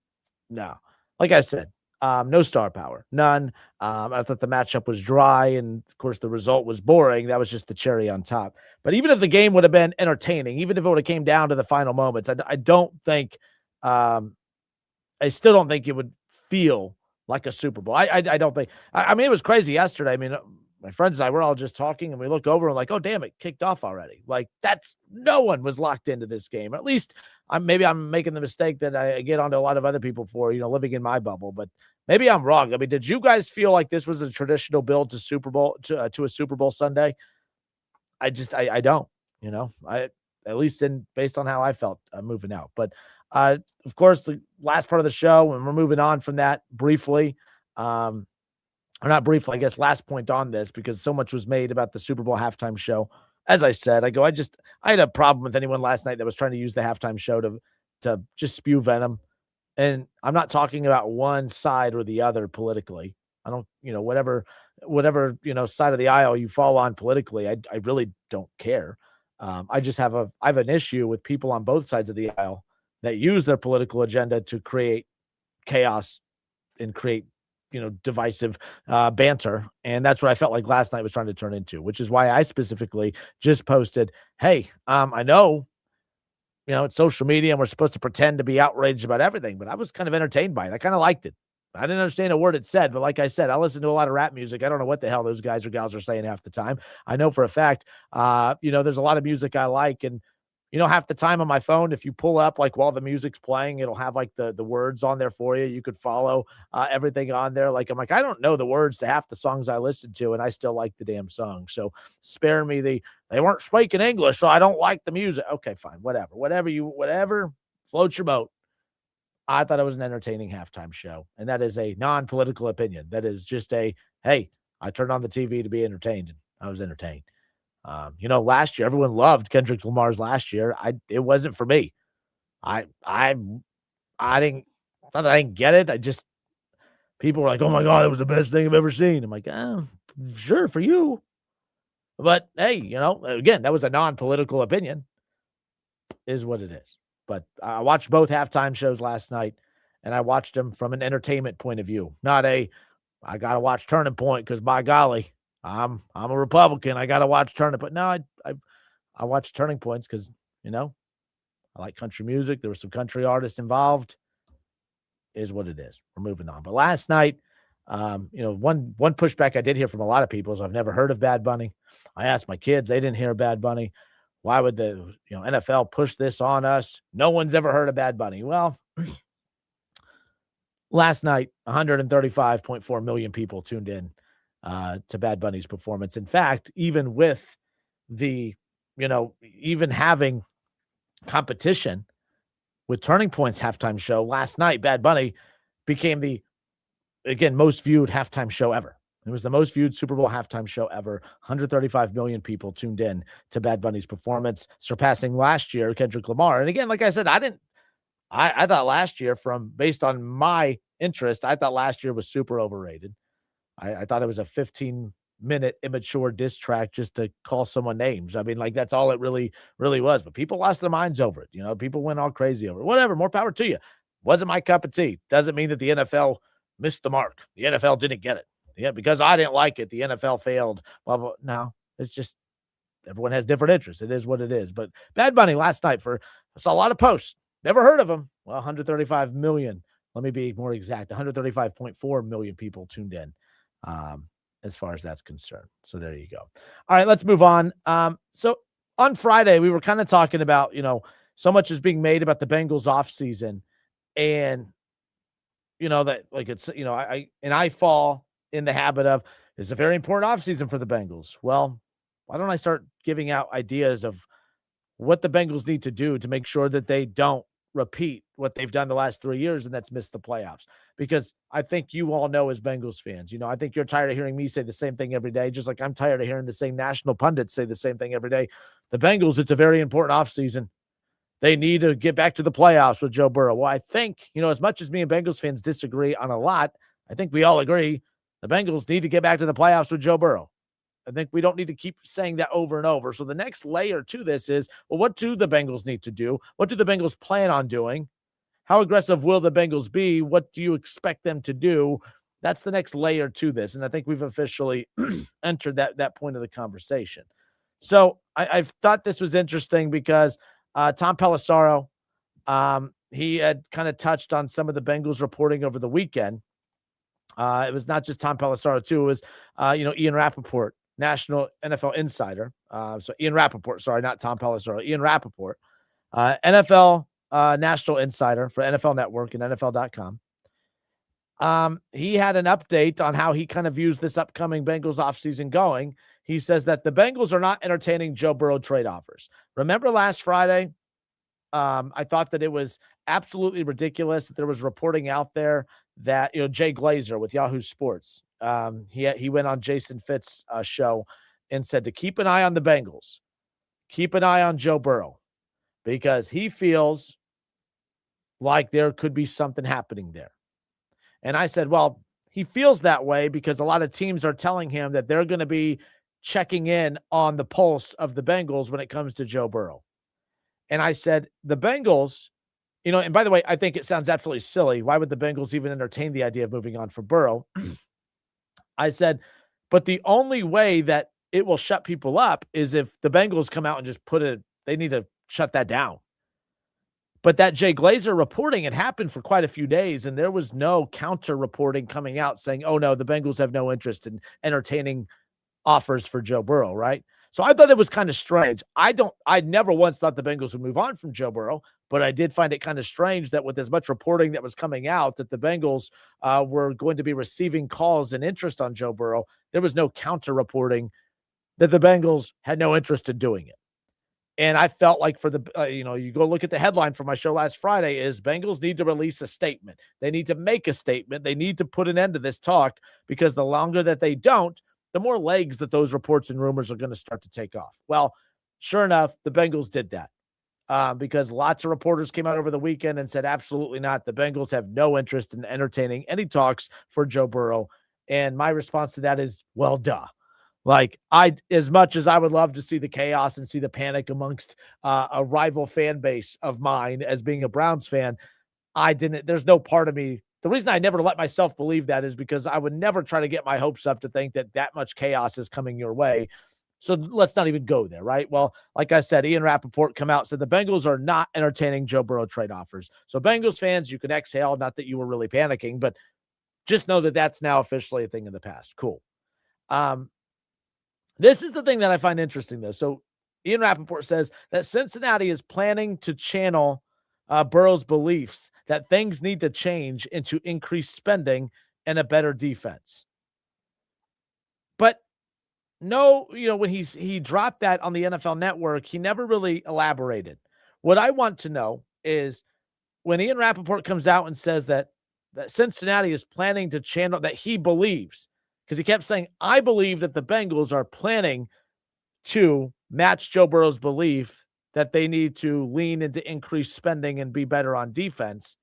no. Like I said, no star power, none. I thought the matchup was dry, and of course the result was boring. That was just the cherry on top. But even if the game would have been entertaining, even if it would have came down to the final moments, I don't think, I still don't think it would feel like a Super Bowl. I don't think. I mean, it was crazy yesterday. I mean, my friends and I were all just talking, and we look over and like, oh damn, it kicked off already. Like, no one was locked into this game. Or at least maybe I'm making the mistake that I get onto a lot of other people for, living in my bubble. But maybe I'm wrong. I mean, did you guys feel like this was a traditional build to Super Bowl to a Super Bowl Sunday? I don't. At least based on how I felt moving out. But of course, the last part of the show, and we're moving on from that briefly. Or not briefly, I guess, last point on this, because so much was made about the Super Bowl halftime show. As I said, I had a problem with anyone last night that was trying to use the halftime show to just spew venom. And I'm not talking about one side or the other politically. I don't, whatever, side of the aisle you fall on politically, I really don't care. I have an issue with people on both sides of the aisle that use their political agenda to create chaos and create divisive banter. And that's what I felt like last night was trying to turn into, which is why I specifically just posted, hey, I know, it's social media and we're supposed to pretend to be outraged about everything, but I was kind of entertained by it. I kind of liked it. I didn't understand a word it said, but like I said, I listen to a lot of rap music. I don't know what the hell those guys or gals are saying half the time. I know for a fact, there's a lot of music I like, and half the time on my phone, if you pull up, like, while the music's playing, it'll have like the words on there for you. You could follow everything on there. Like, I'm like, I don't know the words to half the songs I listen to, and I still like the damn song. So spare me they weren't speaking English, so I don't like the music. Okay, fine. Whatever floats your boat. I thought it was an entertaining halftime show, and that is a non-political opinion. That is just hey, I turned on the TV to be entertained, and I was entertained. Last year, everyone loved Kendrick Lamar's last year. It wasn't for me. I didn't, not that I didn't get it. People were like, oh my God, that was the best thing I've ever seen. I'm like, sure, for you. But hey, again, that was a non-political opinion, is what it is. But I watched both halftime shows last night, and I watched them from an entertainment point of view, not I got to watch Turning Point because by golly, I'm a Republican. I got to watch Turning Point. No, I watched Turning Points because, I like country music. There were some country artists involved. Is what it is. We're moving on. But last night, one pushback I did hear from a lot of people is I've never heard of Bad Bunny. I asked my kids, they didn't hear Bad Bunny. Why would the NFL push this on us? No one's ever heard of Bad Bunny. Well, last night, 135.4 million people tuned in to Bad Bunny's performance. In fact, even with the, even having competition with Turning Point's halftime show last night, Bad Bunny became the, again, most viewed halftime show ever. It was the most viewed Super Bowl halftime show ever. 135 million people tuned in to Bad Bunny's performance, surpassing last year Kendrick Lamar. And again, like I said, I thought last year, based on my interest, I thought last year was super overrated. I thought it was a 15-minute immature diss track just to call someone names. I mean, like, that's all it really was. But people lost their minds over it. People went all crazy over it. Whatever, more power to you. Wasn't my cup of tea. Doesn't mean that the NFL missed the mark. The NFL didn't get it. Yeah, because I didn't like it, the NFL failed. Blah, blah. No, it's just everyone has different interests. It is what it is. But Bad Bunny last night I saw a lot of posts. Never heard of him. Well, 135 million. Let me be more exact. 135.4 million people tuned in as far as that's concerned. So there you go. All right, let's move on. So on Friday, we were kind of talking about, so much is being made about the Bengals offseason. And, that like it's, I fall in the habit of, it's a very important offseason for the Bengals. Well, why don't I start giving out ideas of what the Bengals need to do to make sure that they don't repeat what they've done the last 3 years, and that's missed the playoffs? Because I think you all know, as Bengals fans, I think you're tired of hearing me say the same thing every day, just like I'm tired of hearing the same national pundits say the same thing every day. The Bengals, it's a very important offseason. They need to get back to the playoffs with Joe Burrow. Well, I think, as much as me and Bengals fans disagree on a lot, I think we all agree the Bengals need to get back to the playoffs with Joe Burrow. I think we don't need to keep saying that over and over. So the next layer to this is, well, what do the Bengals need to do? What do the Bengals plan on doing? How aggressive will the Bengals be? What do you expect them to do? That's the next layer to this. And I think we've officially entered that point of the conversation. So I've thought this was interesting because Tom Pelissero, he had kind of touched on some of the Bengals reporting over the weekend. It was not just Tom Pelissero, too. It was, Ian Rappaport, national NFL insider. So Ian Rappaport, sorry, not Tom Pelissero, Ian Rappaport, NFL national insider for NFL Network and NFL.com. He had an update on how he kind of views this upcoming Bengals offseason going. He says that the Bengals are not entertaining Joe Burrow trade offers. Remember last Friday? I thought that it was absolutely ridiculous that there was reporting out there that, Jay Glazer with Yahoo Sports, he went on Jason Fitz's show and said to keep an eye on the Bengals, keep an eye on Joe Burrow, because he feels like there could be something happening there. And I said, well, he feels that way because a lot of teams are telling him that they're going to be checking in on the pulse of the Bengals when it comes to Joe Burrow. And I said, the Bengals, and by the way, I think it sounds absolutely silly. Why would the Bengals even entertain the idea of moving on for Burrow? I said, but the only way that it will shut people up is if the Bengals come out and just they need to shut that down. But that Jay Glazer reporting had happened for quite a few days, and there was no counter reporting coming out saying, oh, no, the Bengals have no interest in entertaining offers for Joe Burrow, right? So I thought it was kind of strange. I never once thought the Bengals would move on from Joe Burrow, but I did find it kind of strange that with as much reporting that was coming out that the Bengals were going to be receiving calls and interest on Joe Burrow, there was no counter reporting that the Bengals had no interest in doing it. And I felt like for the, you go look at the headline from my show last Friday is Bengals need to release a statement. They need to make a statement. They need to put an end to this talk, because the longer that they don't, the more legs that those reports and rumors are going to start to take off. Well, sure enough, the Bengals did that because lots of reporters came out over the weekend and said, absolutely not. The Bengals have no interest in entertaining any talks for Joe Burrow. And my response to that is, well, duh. Like, as much as I would love to see the chaos and see the panic amongst a rival fan base of mine as being a Browns fan, there's no part of me. The reason I never let myself believe that is because I would never try to get my hopes up to think that much chaos is coming your way. So let's not even go there, right? Well, like I said, Ian Rappaport come out, said the Bengals are not entertaining Joe Burrow trade offers. So Bengals fans, you can exhale, not that you were really panicking, but just know that that's now officially a thing in the past. Cool. This is the thing that I find interesting, though. So Ian Rappaport says that Cincinnati is planning to channel Burrow's beliefs that things need to change into increased spending and a better defense. But no, when he dropped that on the NFL Network, he never really elaborated. What I want to know is when Ian Rappaport comes out and says that Cincinnati is planning to channel, that he believes, because he kept saying, I believe that the Bengals are planning to match Joe Burrow's belief that they need to lean into increased spending and be better on defense.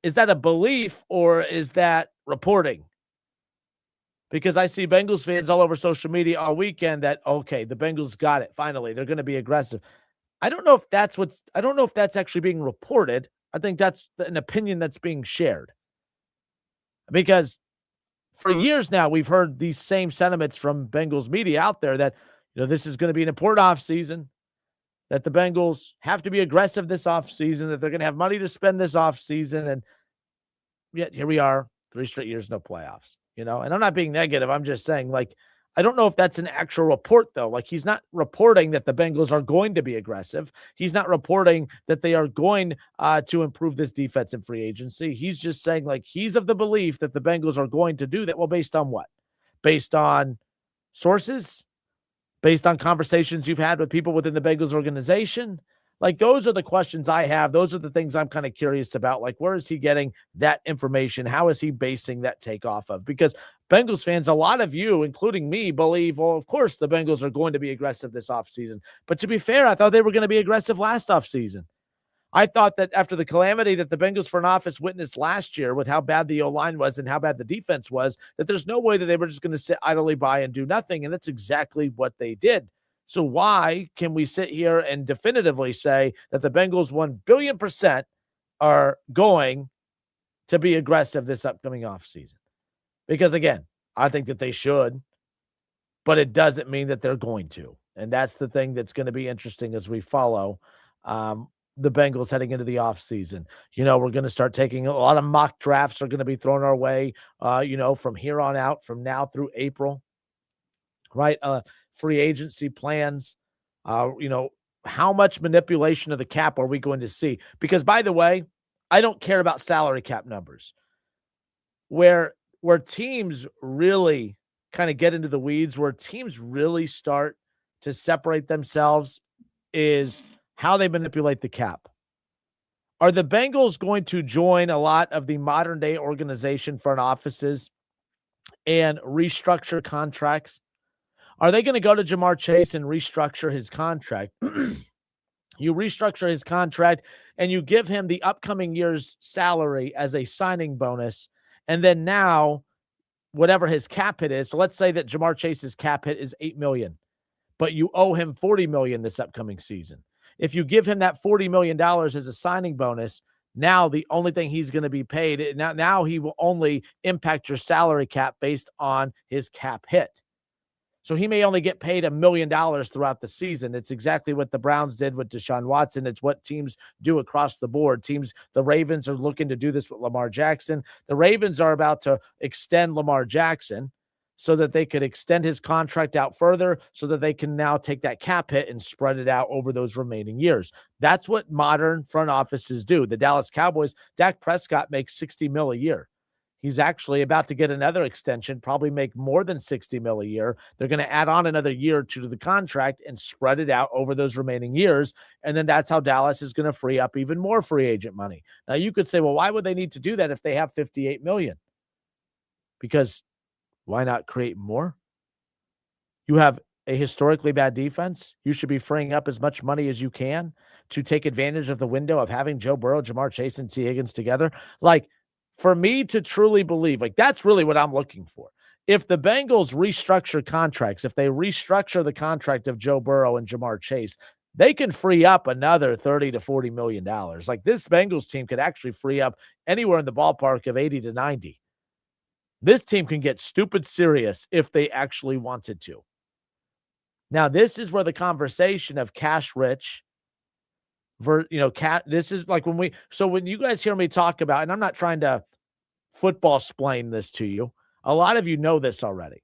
Is that a belief or is that reporting? Because I see Bengals fans all over social media all weekend that, okay, the Bengals got it. Finally, they're going to be aggressive. I don't know if that's actually being reported. I think that's an opinion that's being shared. Because for years now, we've heard these same sentiments from Bengals media out there that, this is going to be an important offseason, that the Bengals have to be aggressive this offseason, that they're going to have money to spend this offseason. And yet here we are, 3 straight years, no playoffs. And I'm not being negative. I'm just saying, I don't know if that's an actual report, though. He's not reporting that the Bengals are going to be aggressive. He's not reporting that they are going to improve this defense in free agency. He's just saying, he's of the belief that the Bengals are going to do that. Well, based on what? Based on sources? Based on conversations you've had with people within the Bengals organization? Those are the questions I have. Those are the things I'm kind of curious about. Where is he getting that information? How is he basing that take off of? Because Bengals fans, a lot of you, including me, believe, well, of course, the Bengals are going to be aggressive this offseason. But to be fair, I thought they were going to be aggressive last offseason. I thought that after the calamity that the Bengals front office witnessed last year with how bad the O-line was and how bad the defense was, that there's no way that they were just going to sit idly by and do nothing. And that's exactly what they did. So why can we sit here and definitively say that the Bengals 1,000,000,000% are going to be aggressive this upcoming offseason? Because, again, I think that they should, but it doesn't mean that they're going to. And that's the thing that's going to be interesting as we follow the Bengals heading into the offseason. We're going to start taking a lot of mock drafts are going to be thrown our way, from here on out, from now through April, right? Free agency plans, how much manipulation of the cap are we going to see? Because, by the way, I don't care about salary cap numbers. Where teams really kind of get into the weeds, where teams really start to separate themselves is how they manipulate the cap. Are the Bengals going to join a lot of the modern day organization front offices and restructure contracts? Are they going to go to Jamar Chase and restructure his contract? You restructure his contract and you give him the upcoming year's salary as a signing bonus. And then now, whatever his cap hit is, so let's say that Jamar Chase's cap hit is $8 million, but you owe him $40 million this upcoming season. If you give him that $40 million as a signing bonus, now the only thing he's going to be paid, now he will only impact your salary cap based on his cap hit. So he may only get paid $1 million throughout the season. It's exactly what the Browns did with Deshaun Watson. It's what teams do across the board. The Ravens are looking to do this with Lamar Jackson. The Ravens are about to extend Lamar Jackson so that they could extend his contract out further so that they can now take that cap hit and spread it out over those remaining years. That's what modern front offices do. The Dallas Cowboys, Dak Prescott makes $60 million a year. He's actually about to get another extension, probably make more than $60 million a year. They're going to add on another year or two to the contract and spread it out over those remaining years. And then that's how Dallas is going to free up even more free agent money. Now you could say, well, why would they need to do that if they have $58 million? Because why not create more? You have a historically bad defense. You should be freeing up as much money as you can to take advantage of the window of having Joe Burrow, Jamar Chase, and T. Higgins together. For me to truly believe, that's really what I'm looking for. if the Bengals restructure contracts, if they restructure the contract of Joe Burrow and Jamar Chase, they can free up another $30 to $40 million. Like this Bengals team could actually free up anywhere in the ballpark of 80 to 90. This team can get stupid serious if they actually wanted to. Now, this is where the conversation of cash rich, this is like when you guys hear me talk about, and I'm not trying to football splain this to you. A lot of you know this already.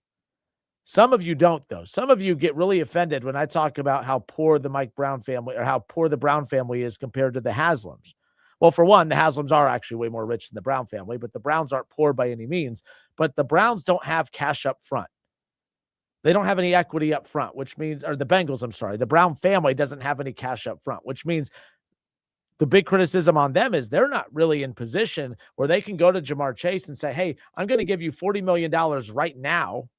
Some of you don't, though. Some of you get really offended when I talk about how poor the Mike Brown family or how poor the Brown family is compared to the Haslams. Well, for one, the Haslams are actually way more rich than the Brown family, but the Browns aren't poor by any means. But the Browns don't have cash up front. They don't have any equity up front, which means, or the Bengals, I'm sorry, the Brown family doesn't have any cash up front, which means the big criticism on them is they're not really in position where they can go to Jamar Chase and say, hey, I'm going to give you $40 million right now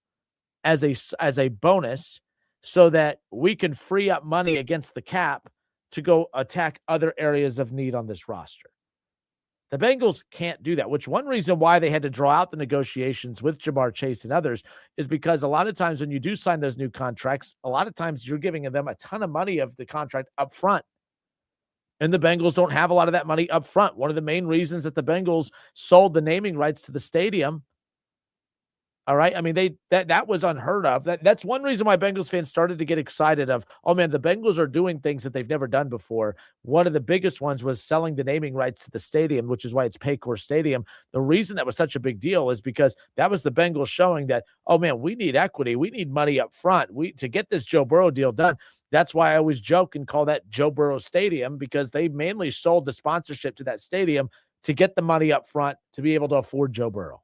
as a bonus so that we can free up money against the cap to go attack other areas of need on this roster. The Bengals can't do that, which one reason why they had to draw out the negotiations with Jamar Chase and others is because a lot of times when you do sign those new contracts, a lot of times you're giving them a ton of money of the contract up front. And the Bengals don't have a lot of that money up front. One of the main reasons that the Bengals sold the naming rights to the stadium. All right. I mean, that was unheard of. That's one reason why Bengals fans started to get excited of, oh man, the Bengals are doing things that they've never done before. One of the biggest ones was selling the naming rights to the stadium, which is why it's Paycor Stadium. The reason that was such a big deal is because that was the Bengals showing that, oh man, we need equity. We need money up front. To get this Joe Burrow deal done. That's why I always joke and call that Joe Burrow Stadium, because they mainly sold the sponsorship to that stadium to get the money up front to be able to afford Joe Burrow.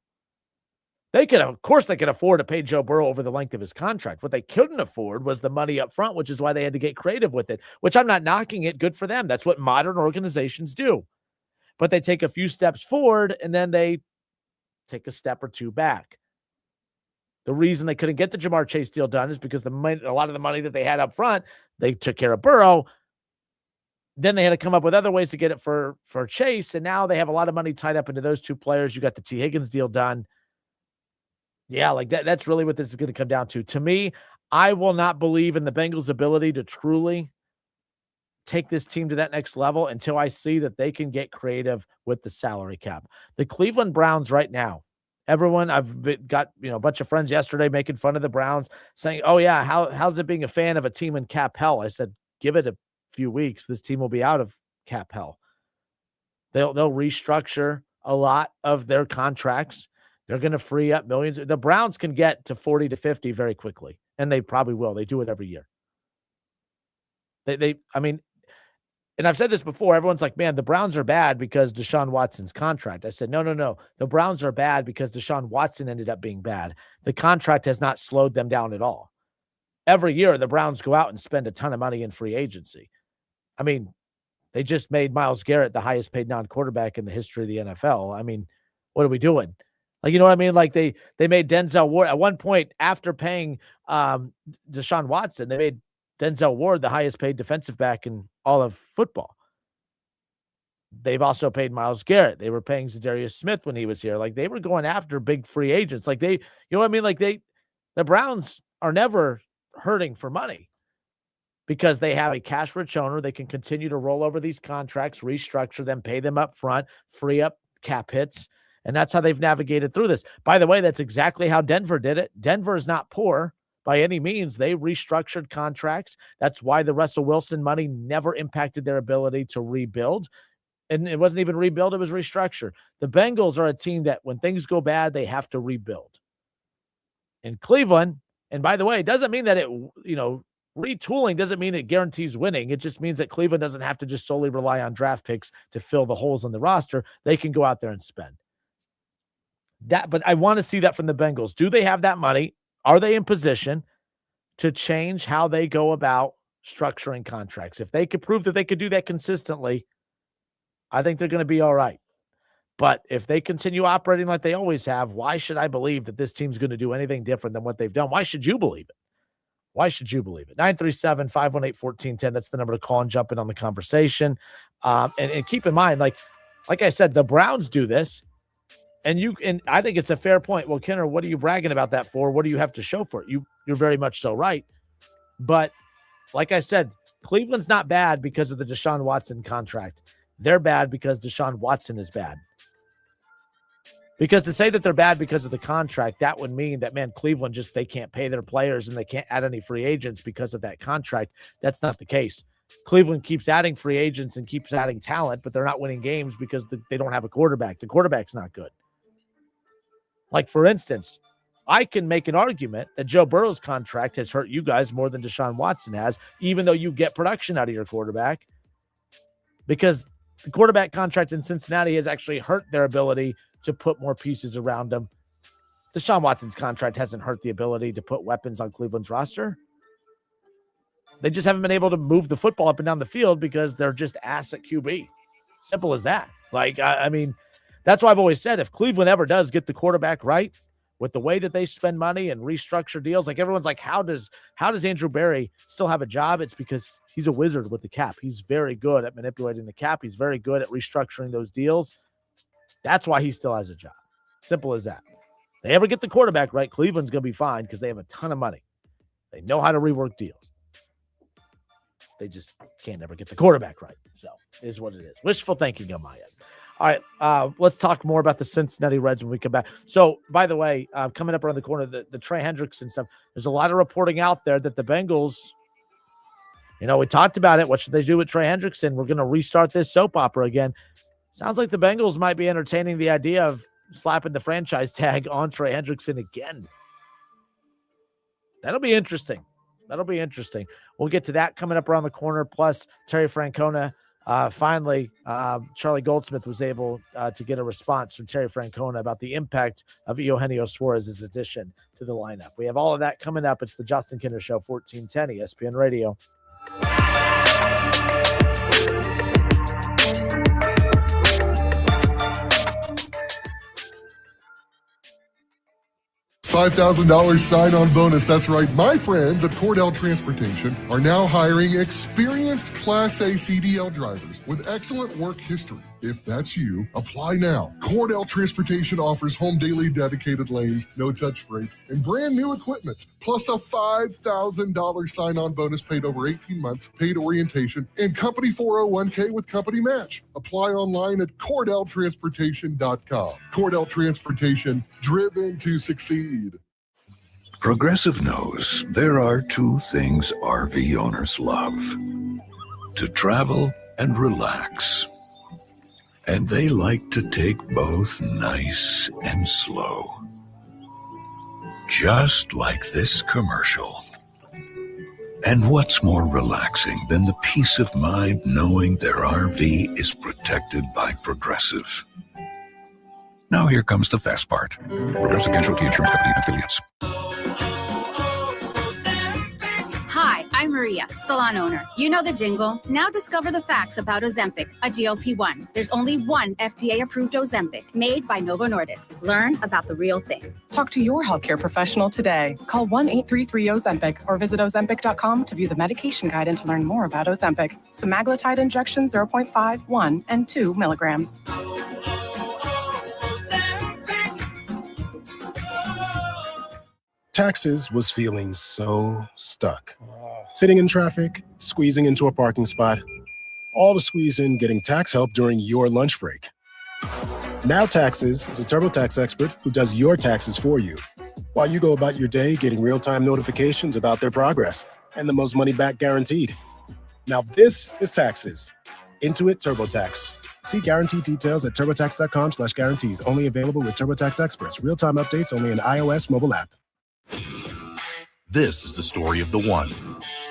They could afford to pay Joe Burrow over the length of his contract. What they couldn't afford was the money up front, which is why they had to get creative with it, which I'm not knocking it. Good for them. That's what modern organizations do. But they take a few steps forward and then they take a step or two back. The reason they couldn't get the Jamar Chase deal done is because a lot of the money that they had up front, they took care of Burrow. Then they had to come up with other ways to get it for Chase, and now they have a lot of money tied up into those two players. You got the T. Higgins deal done. Yeah, like that's really what this is going to come down to. To me, I will not believe in the Bengals' ability to truly take this team to that next level until I see that they can get creative with the salary cap. The Cleveland Browns right now, everyone, I've got a bunch of friends yesterday making fun of the Browns, saying, oh yeah, how's it being a fan of a team in cap hell? I said, give it a few weeks. This team will be out of cap hell. They'll restructure a lot of their contracts. They're going to free up millions. The Browns can get to 40 to 50 very quickly, and they probably will. They do it every year. I mean, and I've said this before, everyone's like, man, the Browns are bad because Deshaun Watson's contract. I said, no. The Browns are bad because Deshaun Watson ended up being bad. The contract has not slowed them down at all. Every year, the Browns go out and spend a ton of money in free agency. I mean, they just made Myles Garrett the highest paid non-quarterback in the history of the NFL. I mean, what are we doing? Like, you know what I mean? Like they made Denzel Ward at one point after paying Deshaun Watson, they made Denzel Ward the highest paid defensive back in all of football. They've also paid Myles Garrett. They were paying Zadarius Smith when he was here. Like they were going after big free agents. Like you know what I mean? Like the Browns are never hurting for money because they have a cash-rich owner. They can continue to roll over these contracts, restructure them, pay them up front, free up cap hits. And that's how they've navigated through this. By the way, that's exactly how Denver did it. Denver is not poor by any means. They restructured contracts. That's why the Russell Wilson money never impacted their ability to rebuild. And it wasn't even rebuild, it was restructure. The Bengals are a team that when things go bad, they have to rebuild. In Cleveland, and by the way, it doesn't mean that retooling doesn't mean it guarantees winning. It just means that Cleveland doesn't have to just solely rely on draft picks to fill the holes in the roster. They can go out there and spend. But I want to see that from the Bengals. Do they have that money? Are they in position to change how they go about structuring contracts? If they could prove that they could do that consistently, I think they're going to be all right. But if they continue operating like they always have, why should I believe that this team's going to do anything different than what they've done? Why should you believe it? Why should you believe it? 937-518-1410. That's the number to call and jump in on the conversation. And keep in mind, like I said, the Browns do this. And I think it's a fair point. Well, Kenner, what are you bragging about that for? What do you have to show for it? You're very much so right. But like I said, Cleveland's not bad because of the Deshaun Watson contract. They're bad because Deshaun Watson is bad. Because to say that they're bad because of the contract, that would mean that, man, Cleveland they can't pay their players and they can't add any free agents because of that contract. That's not the case. Cleveland keeps adding free agents and keeps adding talent, but they're not winning games because they don't have a quarterback. The quarterback's not good. Like, for instance, I can make an argument that Joe Burrow's contract has hurt you guys more than Deshaun Watson has, even though you get production out of your quarterback, because the quarterback contract in Cincinnati has actually hurt their ability to put more pieces around them. Deshaun Watson's contract hasn't hurt the ability to put weapons on Cleveland's roster. They just haven't been able to move the football up and down the field because they're just ass at QB. Simple as that. Like, I mean, that's why I've always said if Cleveland ever does get the quarterback right, with the way that they spend money and restructure deals, like everyone's like, how does Andrew Berry still have a job? It's because he's a wizard with the cap. He's very good at manipulating the cap. He's very good at restructuring those deals. That's why he still has a job. Simple as that. They ever get the quarterback right, Cleveland's going to be fine because they have a ton of money. They know how to rework deals. They just can't ever get the quarterback right. So it is what it is. Wishful thinking on my end. All right, let's talk more about the Cincinnati Reds when we come back. So, by the way, coming up around the corner, the Trey Hendrickson stuff, there's a lot of reporting out there that the Bengals, we talked about it. What should they do with Trey Hendrickson? We're going to restart this soap opera again. Sounds like the Bengals might be entertaining the idea of slapping the franchise tag on Trey Hendrickson again. That'll be interesting. We'll get to that coming up around the corner. Plus, Terry Francona. Finally, Charlie Goldsmith was able to get a response from Terry Francona about the impact of Eugenio Suarez's addition to the lineup. We have all of that coming up. It's the Justin Kinder Show, 1410 ESPN Radio. $5,000 sign-on bonus. That's right. My friends at Cordell Transportation are now hiring experienced Class A CDL drivers with excellent work history. If that's you, apply now. Cordell Transportation offers home daily dedicated lanes, no-touch freight, and brand new equipment, plus a $5,000 sign-on bonus paid over 18 months, paid orientation, and company 401k with company match. Apply online at CordellTransportation.com. Cordell Transportation, driven to succeed. Progressive knows there are two things RV owners love: to travel and relax. And they like to take both nice and slow. Just like this commercial. And what's more relaxing than the peace of mind knowing their RV is protected by Progressive? Now here comes the fast part. Progressive Casualty Insurance Company and Affiliates. Hi, I'm Maria, salon owner. You know the jingle. Now discover the facts about Ozempic, a GLP-1. There's only one FDA-approved Ozempic made by Novo Nordisk. Learn about the real thing. Talk to your healthcare professional today. Call 1-833-OZEMPIC or visit Ozempic.com to view the medication guide and to learn more about Ozempic. Semaglutide injection 0.5, 1, and 2 milligrams. Taxes was feeling so stuck. Sitting in traffic, squeezing into a parking spot, all to squeeze in getting tax help during your lunch break. Now Taxes is a TurboTax expert who does your taxes for you, while you go about your day getting real-time notifications about their progress and the most money back guaranteed. Now this is Taxes. Intuit TurboTax. See guarantee details at turbotax.com/guarantees. Only available with TurboTax experts. Real-time updates only in iOS mobile app. This is the story of the one.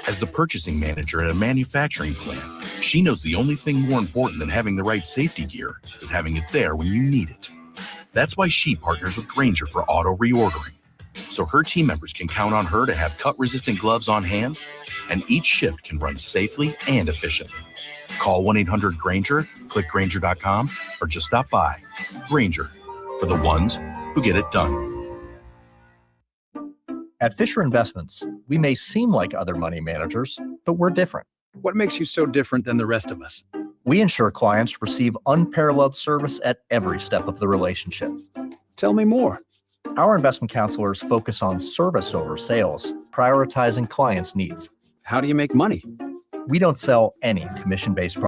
As the purchasing manager at a manufacturing plant, she knows the only thing more important than having the right safety gear is having it there when you need it. That's why she partners with Grainger for auto reordering, so her team members can count on her to have cut-resistant gloves on hand, and each shift can run safely and efficiently. Call 1-800-GRAINGER, click Grainger.com, or just stop by. Grainger, for the ones who get it done. At Fisher Investments, we may seem like other money managers, but we're different. What makes you so different than the rest of us? We ensure clients receive unparalleled service at every step of the relationship. Tell me more. Our investment counselors focus on service over sales, prioritizing clients' needs. How do you make money? We don't sell any commission-based products.